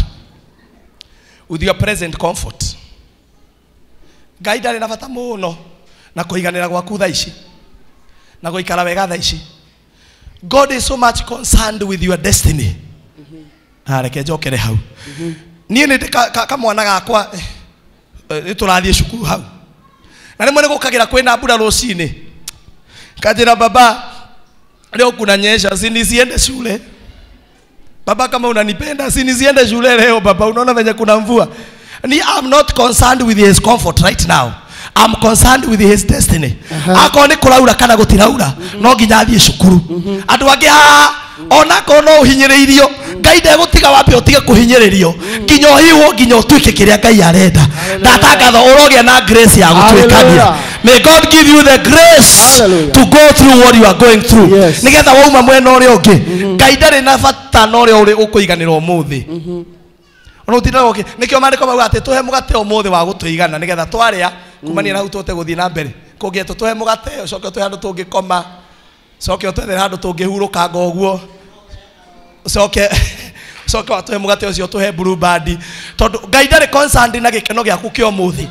with your present comfort. Ngai ndari na bata muno na kuiganira gwaku thaa ici na goikara wega thaa ici. God is so much concerned with your destiny. Reke njokere hau. Niĩ nĩ kamwana gakwa nĩtũrathiĩ cukuru hau na rĩmwe nĩgũkagira kwĩna mbura rũcinĩ kanjĩra baba leo kunanyesha si nisiende shule. Baba kama unanipenda si nisiende shule leo baba, unaona venye kuna mvua. I'm not concerned with his comfort right now. I'm concerned with his destiny. Ako ni kuraura kana gutiraura no nginya athie cukuru. Andu angi ona ko no uhinyiririo Ngai ndegutiga wapi utige kuhinyiririo nginya hiwo nginya utuike kiria Ngai arenda. Ndatangatha urogia na grace ya gutuikania. May God give you the grace to go through what you are going through. Nigetha wauma mwena uria ungi Ngai ndari na bata no uria uri ukuiganira umuthi. Ono tirago ke nikio mariko bauga ati tuhe mugate umuthi wa gutuigana nigetha twaria kumania na hutote guthii na mbere kungi tuhe mugate ucoke tuhe andu tungikoma coke tuhe andu tungihuruka ngoguo coke tuhe mugate ucio tuhe blue band tondu Ngai ndari concerned na gikeno giaku kio muthi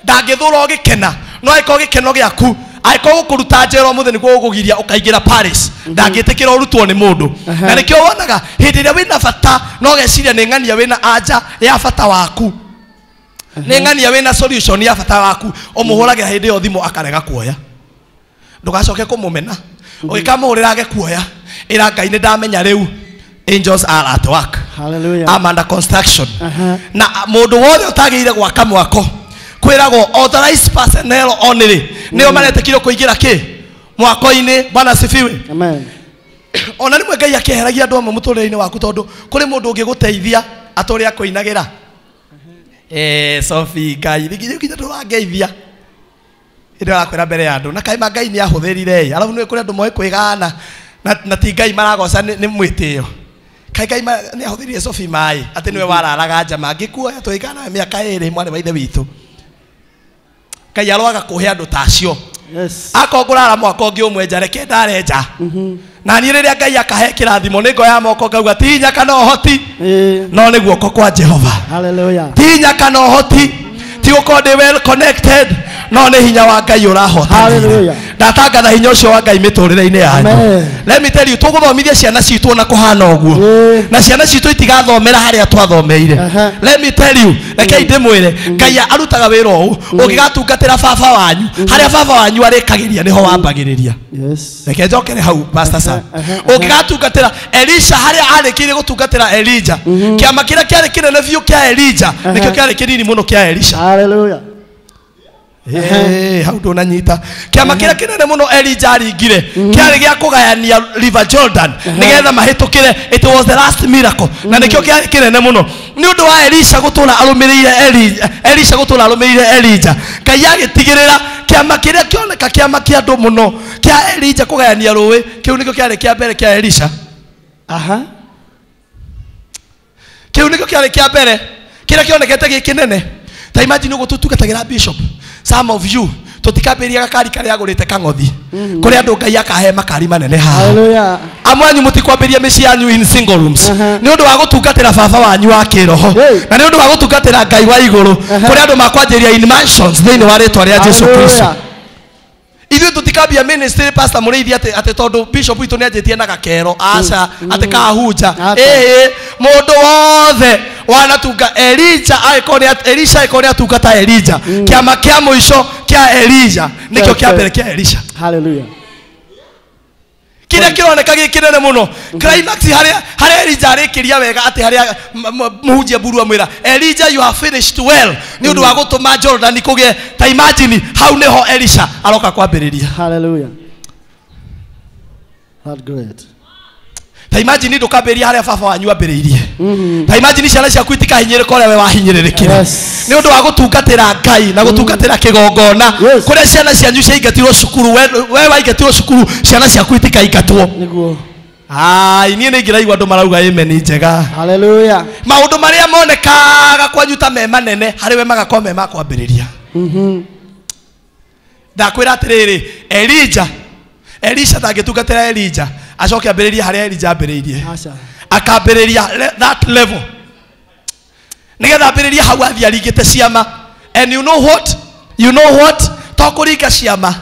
ndangithura gikena no aiko gikeno giaku aiko gukuruta njero muthi niguo ugugiria ukaingira Paris ndangitikira urutwo ni mundu na nikio wonaga hindi ria wina bata no geciria ni ng'ania wina anja ya bata waku ni ng'ania wina solution ya bata waku umuhuragira hindi yo thimo akarega kuoya ndugacoke kumumena ugikamurira age kuoya ira Ngai ni ndamenya riu angels are at work. Hallelujah. I'm under construction. Na mundu wothe utagiire gwaka mwako kwiragwo authorized personnel only nio maretekire kuingira ki mwako-ini. Bwana sifiwe. Amen. Ona rimwe Ngai akeheragia andu amwe muturire-ini waku tondu kuri mundu ungiguteithia aturi akuinagira Sophie Ngai nginya turangeithia inde wakwira mbere ya andu na kaima Ngai ni ahuthirire alafu ni kuri andu moe kwigana na ti Ngai maragoca ni mwitio Ngai ni ahuthirie Sophie mai ati niwe wararaga njama ngikuoya tuigana miaka iri mwana wa ithe witu Ngai aroaga kuhe andu tacio. Yes. Akongurara mwaka ungi umwe njareke ndarenja na ni riria Ngai akahe kirathimo ni ngoya moko ngauga tinya kana uhoti no ni guoko kwa Jehova. Hallelujah. Tinya kana uhoti ti uko de well connected no nĩ hinya wa Ngai ũrahotanĩra. Ndatangatha hinya ũcio wa Ngai mĩtũrĩre-inĩ yanyu. Let me tell you, tũgũthomithia ciana citũ na kũhana ũguo, na ciana citũ itigathomera harĩa twathomeire. Let me tell you, rekei ndĩmwĩre, Ngai arutaga wĩra ũũ, ũngĩgatungatĩra baba wanyu harĩa baba wanyu arĩkagĩria nĩho wambagĩrĩria. Reke njokere hau Pastor Sam. Ũngĩgatungatĩra Elisha harĩa arĩkĩire gũtungatĩra Elijah, kĩama kĩrĩa kĩarĩ kĩnene biũ kĩa Elijah nĩkĩo kĩarĩ kĩnini mũno kĩa Elisha. Hallelujah. Hau ndũnanyita. Kĩama kĩrĩa kĩnene mũno Elijah aringire kĩarĩ gĩa kũgayania River Jordan nĩgetha mahĩtũkĩre. It was the last miracle, na nĩkĩo kĩarĩ kĩnene mũno nĩ ũndũ wa Elisha gũtũra arũmĩrĩire Elijah. Ngai agĩtigĩrĩra kĩama kĩrĩa kĩoneka kĩama kĩa andũ mũno kĩa Elijah kũgayania rũĩ, kĩu nĩkĩo kĩarĩ kĩa mbere kĩa Elisha. Kĩu nĩkĩo kĩarĩ kĩa mbere kĩrĩa kĩonekete gĩ kĩnene. Ta imagine ũguo tũtungatagĩra bishop. Some of you tutikambĩria gakari karĩa agũrĩte kang'othi kũrĩa andũ Ngai akahe makari manene haha. Hallelujah. Amwe anyu mũtikwambĩria mĩciĩ yanyu in single rooms nĩ ũndũ wa gũtungatĩra baba wanyu wa kĩroho, na nĩ ũndũ wa gũtungatĩra Ngai wa igũrũ kũrĩa andũ makwanjĩria in mansions thĩinĩ wa rĩĩtwa rĩa Jesũ Kristo. Ithuĩ tutikambia ministry pastor mũrĩithi atĩ tondũ bishop witũ nĩanjĩtie na gakero aca atĩ kahunja. Mũndũ wothe wanatunga Elisha aĩkorwo atungata Elijah, kĩama kĩa mũico kĩa Elijah nĩkĩo kĩa mbere kĩa Elisha. Hallelujah. Kĩrĩa kĩroneka gĩ kĩnene mũno climax harĩa Elijah arĩkĩria wega atĩ harĩa mũhunjia mburu amwĩra Elijah you have finished well nĩ ũndũ wa gũtũma Jordan kũgĩe. Ta imagine hau nĩho Elisha aroka kwambĩrĩria. Hallelujah. That's great. Ta imagine ndũkambĩrĩria harĩa baba wanyu ambĩrĩirie. Ta imagine ciana ciaku itikahinyĩrĩka ũrĩa we wahinyĩrĩrĩkĩra nĩ ũndũ wa gũtungatĩra Ngai na gũtungatĩra kĩgongona kũrĩa ciana cianyu ciaingatirwo cukuru. We waingatirwo cukuru ciana ciaku itikaingatwo. Niĩ nĩ ingĩraigua andũ marauga amen njega. Hallelujah. Maũndũ marĩa monekaga kwanyu ta me manene harĩ we magakorwo me ma kwambĩrĩria. Ndakwĩra atĩrĩrĩ, Elisha ndangĩtungatĩra Elijah acoke ambĩrĩria harĩa Elijah ambĩrĩirie, akambĩrĩria that level nĩgetha ambĩrĩria hau athiĩ aringĩte ciama. And you know what to kũringa ciama,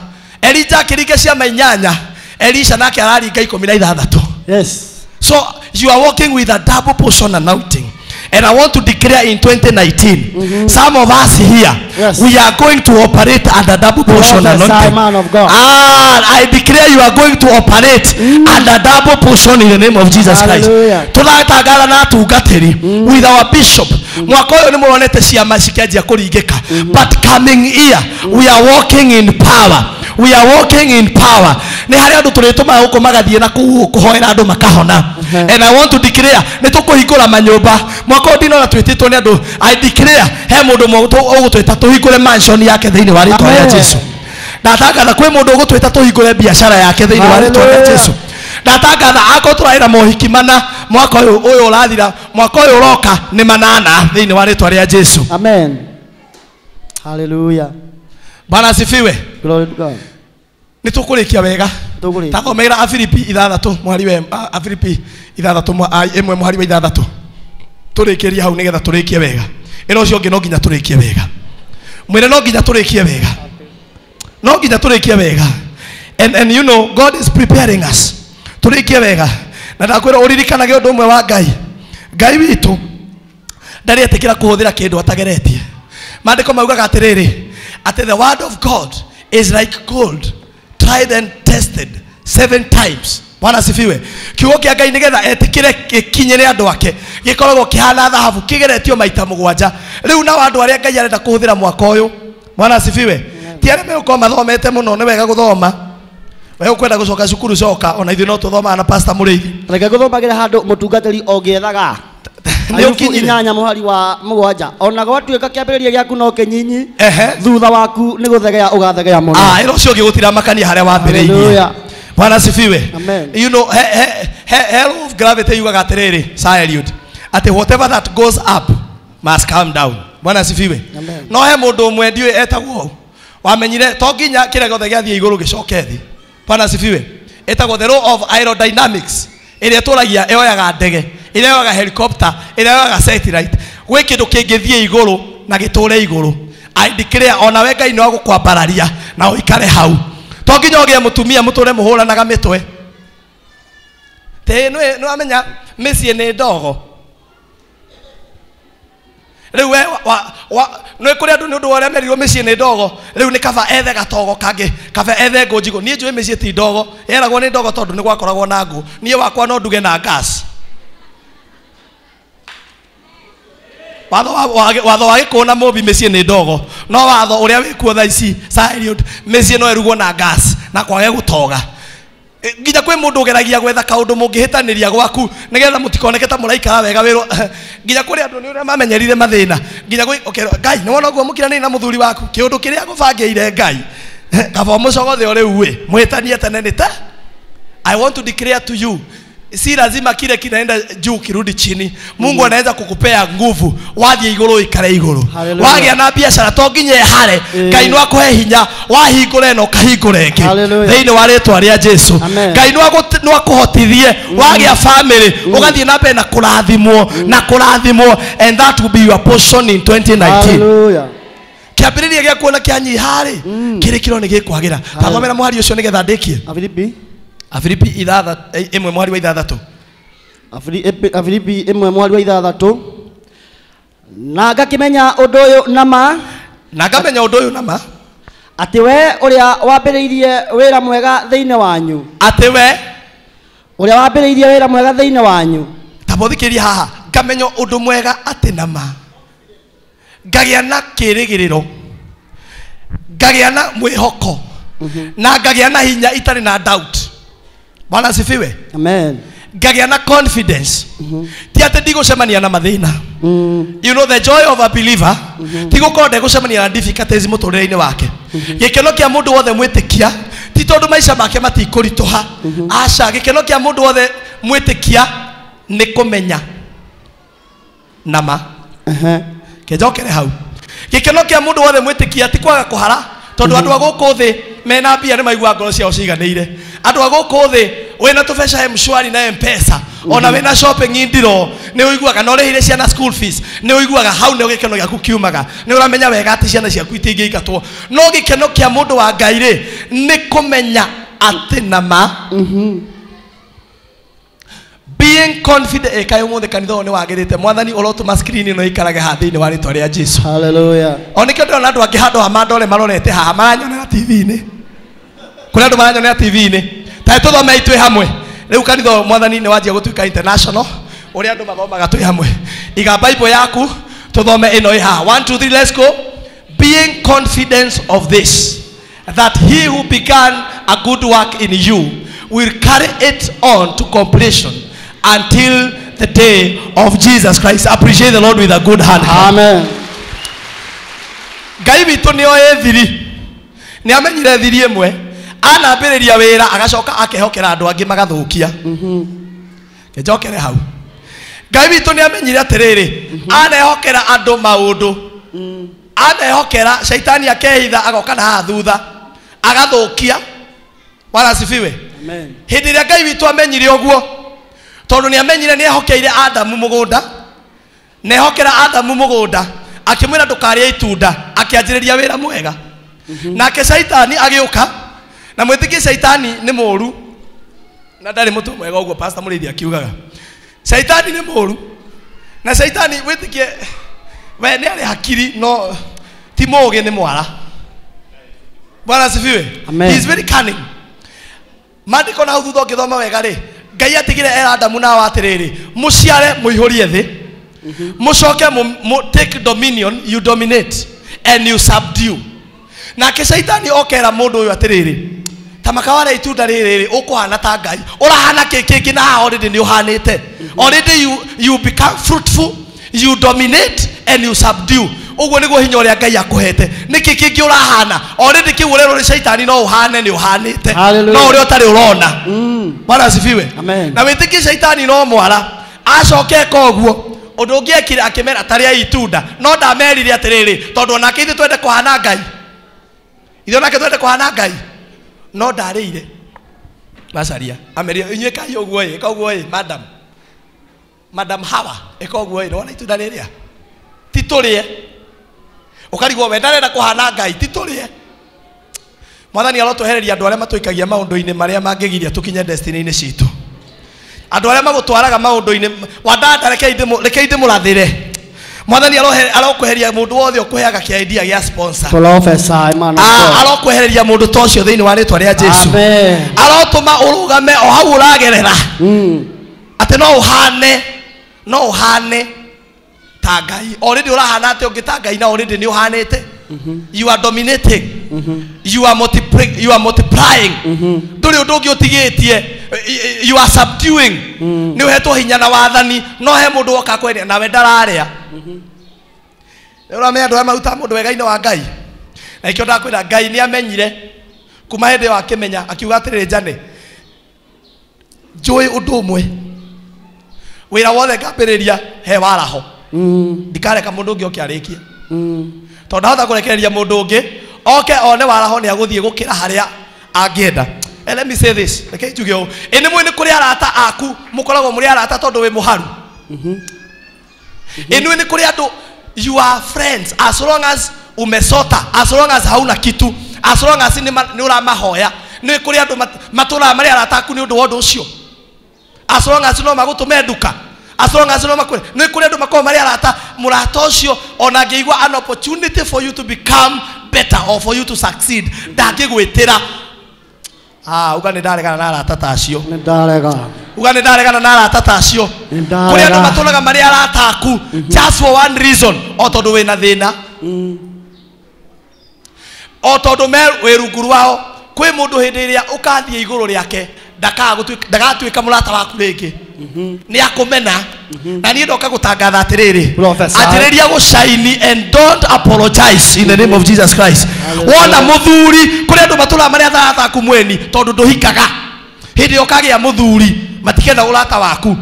Elijah akĩringa ciama 8, Elisha nake araringa 16. Yes. So you are walking with a double portion anointing. And I want to declare in 2019, some of us here, we are going to operate under double portion anointing. I declare you are going to operate under double portion in the name of Jesus Christ. Tunatangana na tungatĩri with our bishop. Mwaka ũyũ nĩ mũronete ciama cikĩanjia kũringĩka, but coming here we are walking in power. We are walking in power. Nĩ harĩa andũ tũrĩtũma gũkũ magathiĩ na kũhoera andũ makahona. And I want to declare nĩ tũkũhingũra manyũmba. Mwaka ũyũ ndinona twĩtĩtwo nĩ andũ. I declare he mũndũ ũgũtwĩta tũhingũre mansion yake thĩinĩ wa rĩĩtwa rĩa Jesũ. Ndatangatha kwĩ mũndũ ũgũtwĩta tũhingũre biacara yake thĩinĩ wa rĩĩtwa rĩa Jesũ. Ndatangatha akorwo tũraĩra mohiki mana mwaka ũyũ ũrathira, mwaka ũyũ ũroka nĩ 8 thĩinĩ wa rĩĩtwa rĩa Jesũ. Amen. Hallelujah. Bwana asifiwe. Glory to God. Nĩtũkũrĩkia wega. Tathomera Afilipi 6 mwari we Afilipi 6 mwari wa 6. Tũrĩkĩrie hau nĩgetha tũrĩkie wega. Ĩno ũcio ũngĩ no nginya tũrĩkie wega. Mwĩre no nginya tũrĩkie wega. No nginya tũrĩkie wega. And you know God is preparing us. Tũrĩkie wega. Na ndakwĩra ũririkanage ũndũ ũmwe wa Ngai. Ngai witũ ndarĩ etĩkĩra kũhũthĩra kĩndũ atageretie. Maandĩko maugaga atĩrĩrĩ, the word of God is like gold, tried and tested 7 times. Bwana asifiwe. Kiugo kĩa Ngai nĩgetha etĩkĩre kinyĩre andũ ake gĩkoragwo kĩhana thahabu kĩgeretio maita 7. Rĩu na andũ arĩa Ngai arenda kũhũthĩra mwaka ũyũ, Bwana asifiwe, ti arĩa megũkorwo mathomete mũno, nĩ wega gũthoma. We ukwenda gũcoka cukuru coka, ona ithuĩ no tũthoma na pastor mũrĩithi. Reke gũthomagĩra handũ mũtungatĩri ogĩethaga. Nĩ ũkinyanya mũhari wa 7. Ona gwatuĩka kĩambĩrĩria gĩaku no kĩnyinyi, thutha waku nĩ gũthegea ũgathegea mũno. Ĩno ũcio ũngĩ gũtira makania harĩa wambĩrĩirie. Bwana asifiwe. You know, hell of gravity yugaga atĩrĩrĩ, Sir Eliud, atĩ whatever that goes up must come down. Bwana asifiwe. No he mũndũ ũmwe ndiũĩ etagwo, wamenyire to nginya kĩrĩa gĩothe gĩathiĩ igũrũ gĩcoke thĩ. Bwana asifiwe. Etagwo the law of aerodynamics, ĩrĩa tũragia yoyaga ndege, ĩrĩa yoyaga helicopter, ĩrĩa yoyaga satellite. Gwĩ kĩndũ kĩngĩthiĩ igũrũ na gĩtũre igũrũ. I declare ona we Ngai no gukwambararia na uikare hau to nginya ogie mutumia muture muhuranaga mitwe te no amenya micie ni ndogo riu we no kuri andu ni undu wore merirwo micie ni ndogo riu ni kaba ethe gatogo kangi kaba ethe ngunjigo nie njui micie ti ndogo yeragwo ni ndogo tondu ni gwakoragwo na ngu nie wakwa no nduge na gas watho wa gikuo na mobi micie ni ndogo no watho uria wikuo tha ici Sariod micie no erugwo na gas na kwage gutoga nginya kwi mundu ugeragia gwetha kaundu mungihitaniria gwaku nigetha mutikoneke ta muraikara wega wiro nginya kuri andu ni uria mamenyerire mathina nginya kwi Ngai ni wona guo mukirani na muthuri waku kiundu kiria gubangeire Ngai kaba mucogothe uri uwe muhitanie tene ni ta I want to declare to you si lazima kile kinaenda juu kirudi chini. Mungu anaweza kukupea nguvu wathie iguru ikare iguru. Wagia na biashara to nginye hare Ngai no akuhe hinya wahingure no kahingure ngi thiini wa ritwa ria Jesu. Ngai no akuhotithie wagia family ugathie na mbere na kurathimwo and that will be your portion in 2019. Hallelujah. Kiambiriria gia kuona kianyihari kiri kiro ni gikwagira tathomera muhari ucio nigetha ndikie Afilipi imwe mwari wa ithathatu Afilipi imwe mwari wa ithathatu na ngakimenya undu uyu nama ati we uria wambiriirie wira mwega thiini wanyu tabothikiria haha ngamenya undu mwega ati nama ngagia na kirigiriro ngagia na mwihoko na ngagia na hinya itari na doubt. Bwana sifiwe. Amen. Ngagia na confidence. Ti ati ndigocemania na mathina. You know the joy of a believer. Ti gukorwo gucemania na difficulties muturire-ini wake. Gikeno kia mundu wothe mwitikia ti tondu maisha make matikurituha. Aca gikeno kia mundu wothe mwitikia ni kumenya nama. Kijokere hau. Gikeno kia mundu wothe mwitikia ti kwaga kuhara tondu andu aguku thi mena mbia ni maigua ngoro ciao ciganire. Andu aguku thi wena tubeca mshwari na mpesa ona wena shopping indiro ni uiguaga no rehire ciana school fees ni uiguaga hau ne gikeno giaku kiumaga ni uramenya wega ati ciana ciaku itingiingatwo no gikeno kia mundu wa Ngai ri ni kumenya ati nama being confident kayo muthe kanitha ni wagirite mwathani urotuma screen no ikarage hathini wa ritwa ria Jesu. Hallelujah. Onike ndona andu angi handu amandole marorete haha maranyonera TV-ini kuri andu maranyonera TV-ini ta tuthome itwe hamwe riu kanitha mwathani ni wajia gutuika international uri andu mathomaga twi hamwe iga Bible yaku tuthome ino iha 1 2 3 let's go. Being confident of this that he who began a good work in you will carry it on to completion until the day of Jesus Christ. Appreciate the Lord with a good hand. Amen. Ngai witu ni oethiri ni amenyire thiri imwe anambiriria wira agacoka akehokera andu angi magathukia kijokere hau. Ngai witu ni amenyire atiriri anehokera andu maundu anehokera shaitani akehitha agoka na thutha agathukia. Bwana asifiwe. Amen. Hindi ria Ngai witu amenyire oguo tondu ni amenyire ni ehokeire Adamu mugunda nehokera Adamu mugunda akimwira ndukarie itunda akianjiriria wira mwega nake shaitani agiuka na mwitikie shaitani ni moru na ndari mutu mwega uguo pastor Muriithi akiugaga shaitani ni moru na shaitani witikie we ni ari hakiri no ti mugi ni mwara. Bwana asifiwe. He is very cunning. Mandiko na thutha ngithoma wega ri Ngai atigire Adamu na watiriri muciare muihurie thi mucoke take dominion, you dominate and you subdue. Na ke shaitani okera mundu uyu atiriri tamakawara itunda riri ukuhana ta Ngai urahana kiki na already ni uhanite already you become fruitful, you dominate and you subdue. Uguo niguo hinya uria Ngai akuhete niki kingi urahana already kiurero ri shaitani no uhane ni uhanite no uri utari urona. Bwana asifiwe. Na witiki shaitani no mwara acoke koguo undu ngiekire akimera taria itunda no ndamerire atiriri tondu onake ithi twende kuhana Ngai itho nake twende kuhana Ngai no ndarire macaria ameria inywe kai uguo ĩ koguo ĩ madam Hawa ĩkoguo ĩ no itunda rĩrĩa ti tũrĩe ukarigwo we ndarenda kuhana Ngai titurie mwathani arotwehereria andu aria matuikagia maundu-ini maria mangigiria tukinye destiny-ini citu andu aria magutwaraga maundu-ini wadada rekei ndimurathire mwathani arokweheria mundu wothe ukuheaga kia idea gia sponsor arokwehereria mundu tocio thiini wa ritwa ria Jesu arotuma urugame o hau uragerera ate no uhane ta Ngai already urahana ate ungi ta Ngai na already ni uhanite you are dominating you are multiplying nduri undu ungi utigitie you are subduing ni uhetwo hinya na wathani no he mundu woka kwene nawe ndararia uramenya andu maruta mundu wega-ini wa Ngai na ikio ndakwira Ngai ni amenyire kuma hindi wa kimenya akiuga atiriri njane njui undu umwe wira wothe ngambiriria he waraho ndikareka mundu ungi oke arikie tondu hota kurekereria mundu ungi oke one waraho ni aguthie gukira haria angienda. Let me say this, okay, jugeo ene mwe ni kuri arata aku mukoragwo muri arata tondu we muharu ene ni kuri andu you are friends as long as umesota, as long as hauna kitu, as long as ni uramahoya ni kuri andu matura mari arata aku ni undu wondu ucio, as long as no magutume nduka, as long as no makure ni kuri andu makoma mari arata murata ucio ona ngeigwa an opportunity for you to become better or for you to succeed ndangigwitira ugane ndaregana na arata tacio ugane ndaregana na arata tacio kuri andu matulaga mari arata aku just for one reason o tondu wina thina o tondu me wirunguru wao kwi mundu hindi iria ukathie iguru riake ndagatuika murata waku ringi ni akumena na ni ndoka gutangatha atiriri atiriria gushine and don't apologize in the name of Jesus Christ. Wona muthuri kuri andu matura mari arata aku mweni tondu nduhikaga hindi ukagia muthuri matikenda urata waku.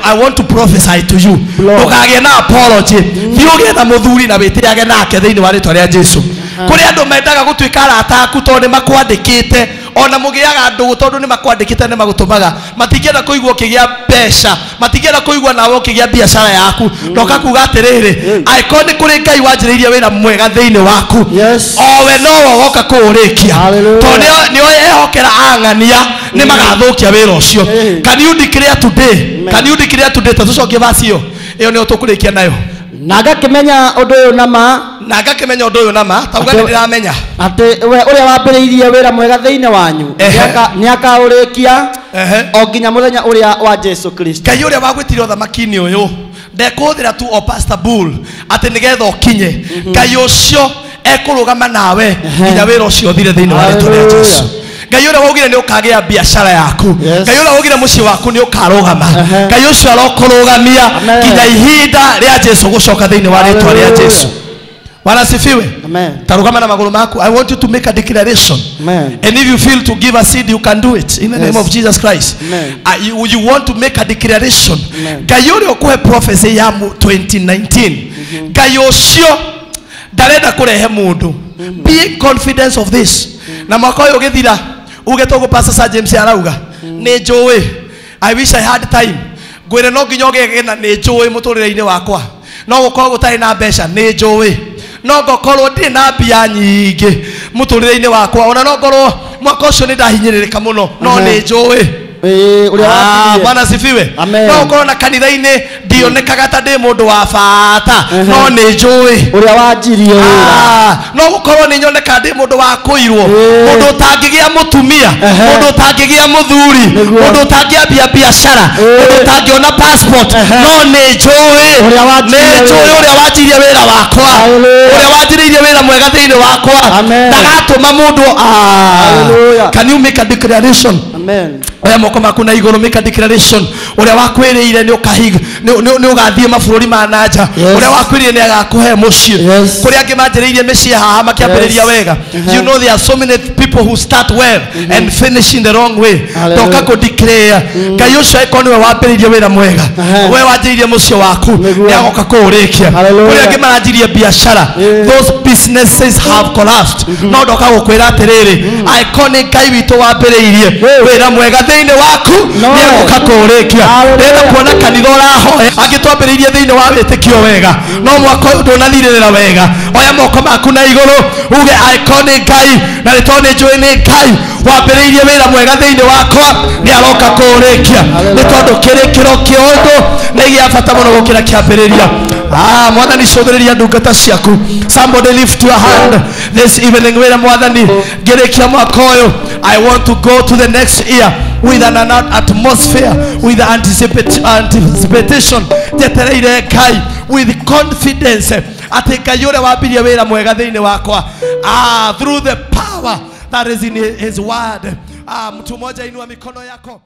I want to prophesy to you ukagia na apology thiuge na muthuri na witiage nake thiini wa ritwa ria Jesu. Kuri andu mendaga gutuika arata aku tondu makwandikite ona mugiaga ndugu tondu ni makwandikite ni magutumaga matikenda kuigwa kigia besha matikenda kuigwa nawe kigia biashara yaku ndoka kuga atiriri aikoni kuri Ngai wanjiriirie wira mwega thiini waku owe no woka kuurikia tondu ni oyehokera angania ni magathukia wira ucio. Can you declare today tucokie verse iyo ni utukurikia nayo naga kimenya undu uyu nama tauga ndiramenya ati we uria wambiriirie wira mwega thiini wanyu ni akaurikia o nginya muthenya uria wa Jesu Kristo. Ngai uria wagwitire uthamaki-ini uyu ndekuthira tu o Pastor Bull ati nigetha ukinye Ngai ucio ekurugama nawe nginya wira ucio thire thiini wa ritwa ria Jesu. Ngai uria waugire ni ukagia biashara yaku Ngai uria waugire mucii waku ni ukarugama Ngai ucio arokurugamia nginya ihinda ria Jesu gucoka thiini wa ritwa ria Jesu. Wanasifiwe. Tarugama na maguru maku. I want you to make a declaration. And if you feel to give a seed, you can do it in the name of Jesus Christ. You want to make a declaration. Ngai uria okuhe prophecy ya 2019 Ngai ucio ndarenda kurehe mundu. Be confident of this. Na mwaka uyu ugithira uge togo Pastor Sir James arauga ni njui. I wish I had time ngwire no nginya ugegena ni njui muturire-ini wakwa no gukorwo gutari na mbeca ni njui no ngokorwo ndiri na mbia nyingi muturire-ini wakwa ona no ngorwo mwaka ucio ni ndahinyiririka muno no ni njui Bwana sifiwe. No ukorwo na kanitha-ini ndionekaga ta ndi mundu wa bata no ni njui uria wanjirie no ukorwo ni nyoneka ndi mundu wa kuirwo mundu utangigia mutumia mundu utangigia muthuri mundu utangiambia biashara mundu utangiona passport no ni njui uria wanjirie wira wakwa uria wanjiriirie wira mwega thiini wakwa ndagatuma mundu Can you make a declaration? Amen. Oya moko maku na iguru make a declaration uria wakwiriire ni ukahiga ni ugathie mabũrũri ma nanja uria wakwiriire ni agakuhe mucii kuria angi manjiriirie micii haha makiambiriria wega. You know there are so many people who start well and finish in the wrong way. Ndoka ku declare Ngai ucio aikoni we wambiriirie wira mwega we wanjiriirie mucii waku ni agoka kuurikia kuria angi maranjirie biashara those businesses have collapsed no ndoka gukwira atiriri aikoni Ngai witu wambiriirie wĩra mwega thĩinĩ waku nĩegũka kũũrĩkia. Ndĩrenda kuona kanitha ũrahoya angĩtwambĩrĩirie thĩinĩ wa wĩtĩkio wega, no mwaka ũyũ ndũnathirĩrĩra wega. Oya moko maku na igũrũ uge aĩkorwo nĩ Ngai na nĩ tondũ nĩnjũĩ nĩ Ngai wambĩrĩirie wĩra mwega thĩinĩ wakwa nĩaroka kũũrĩkia, nĩ tondũ kĩrĩkĩro kĩa ũndũ nĩ gĩa bata mũno gũkĩra kĩambĩrĩria. Mwathani cũthĩrĩria ndungata ciaku. Somebody lift your hand this evening. Wĩra Mwathani ngĩrĩkia mwaka ũyũ, I want to go to the next year with an atmosphere, with anticipation, jetereire Ngai, with confidence atĩ Ngai ũrĩa wambirie wĩra mwega thĩinĩ wakwa, through the power that is in his word. Mtu mmoja inua mikono yako.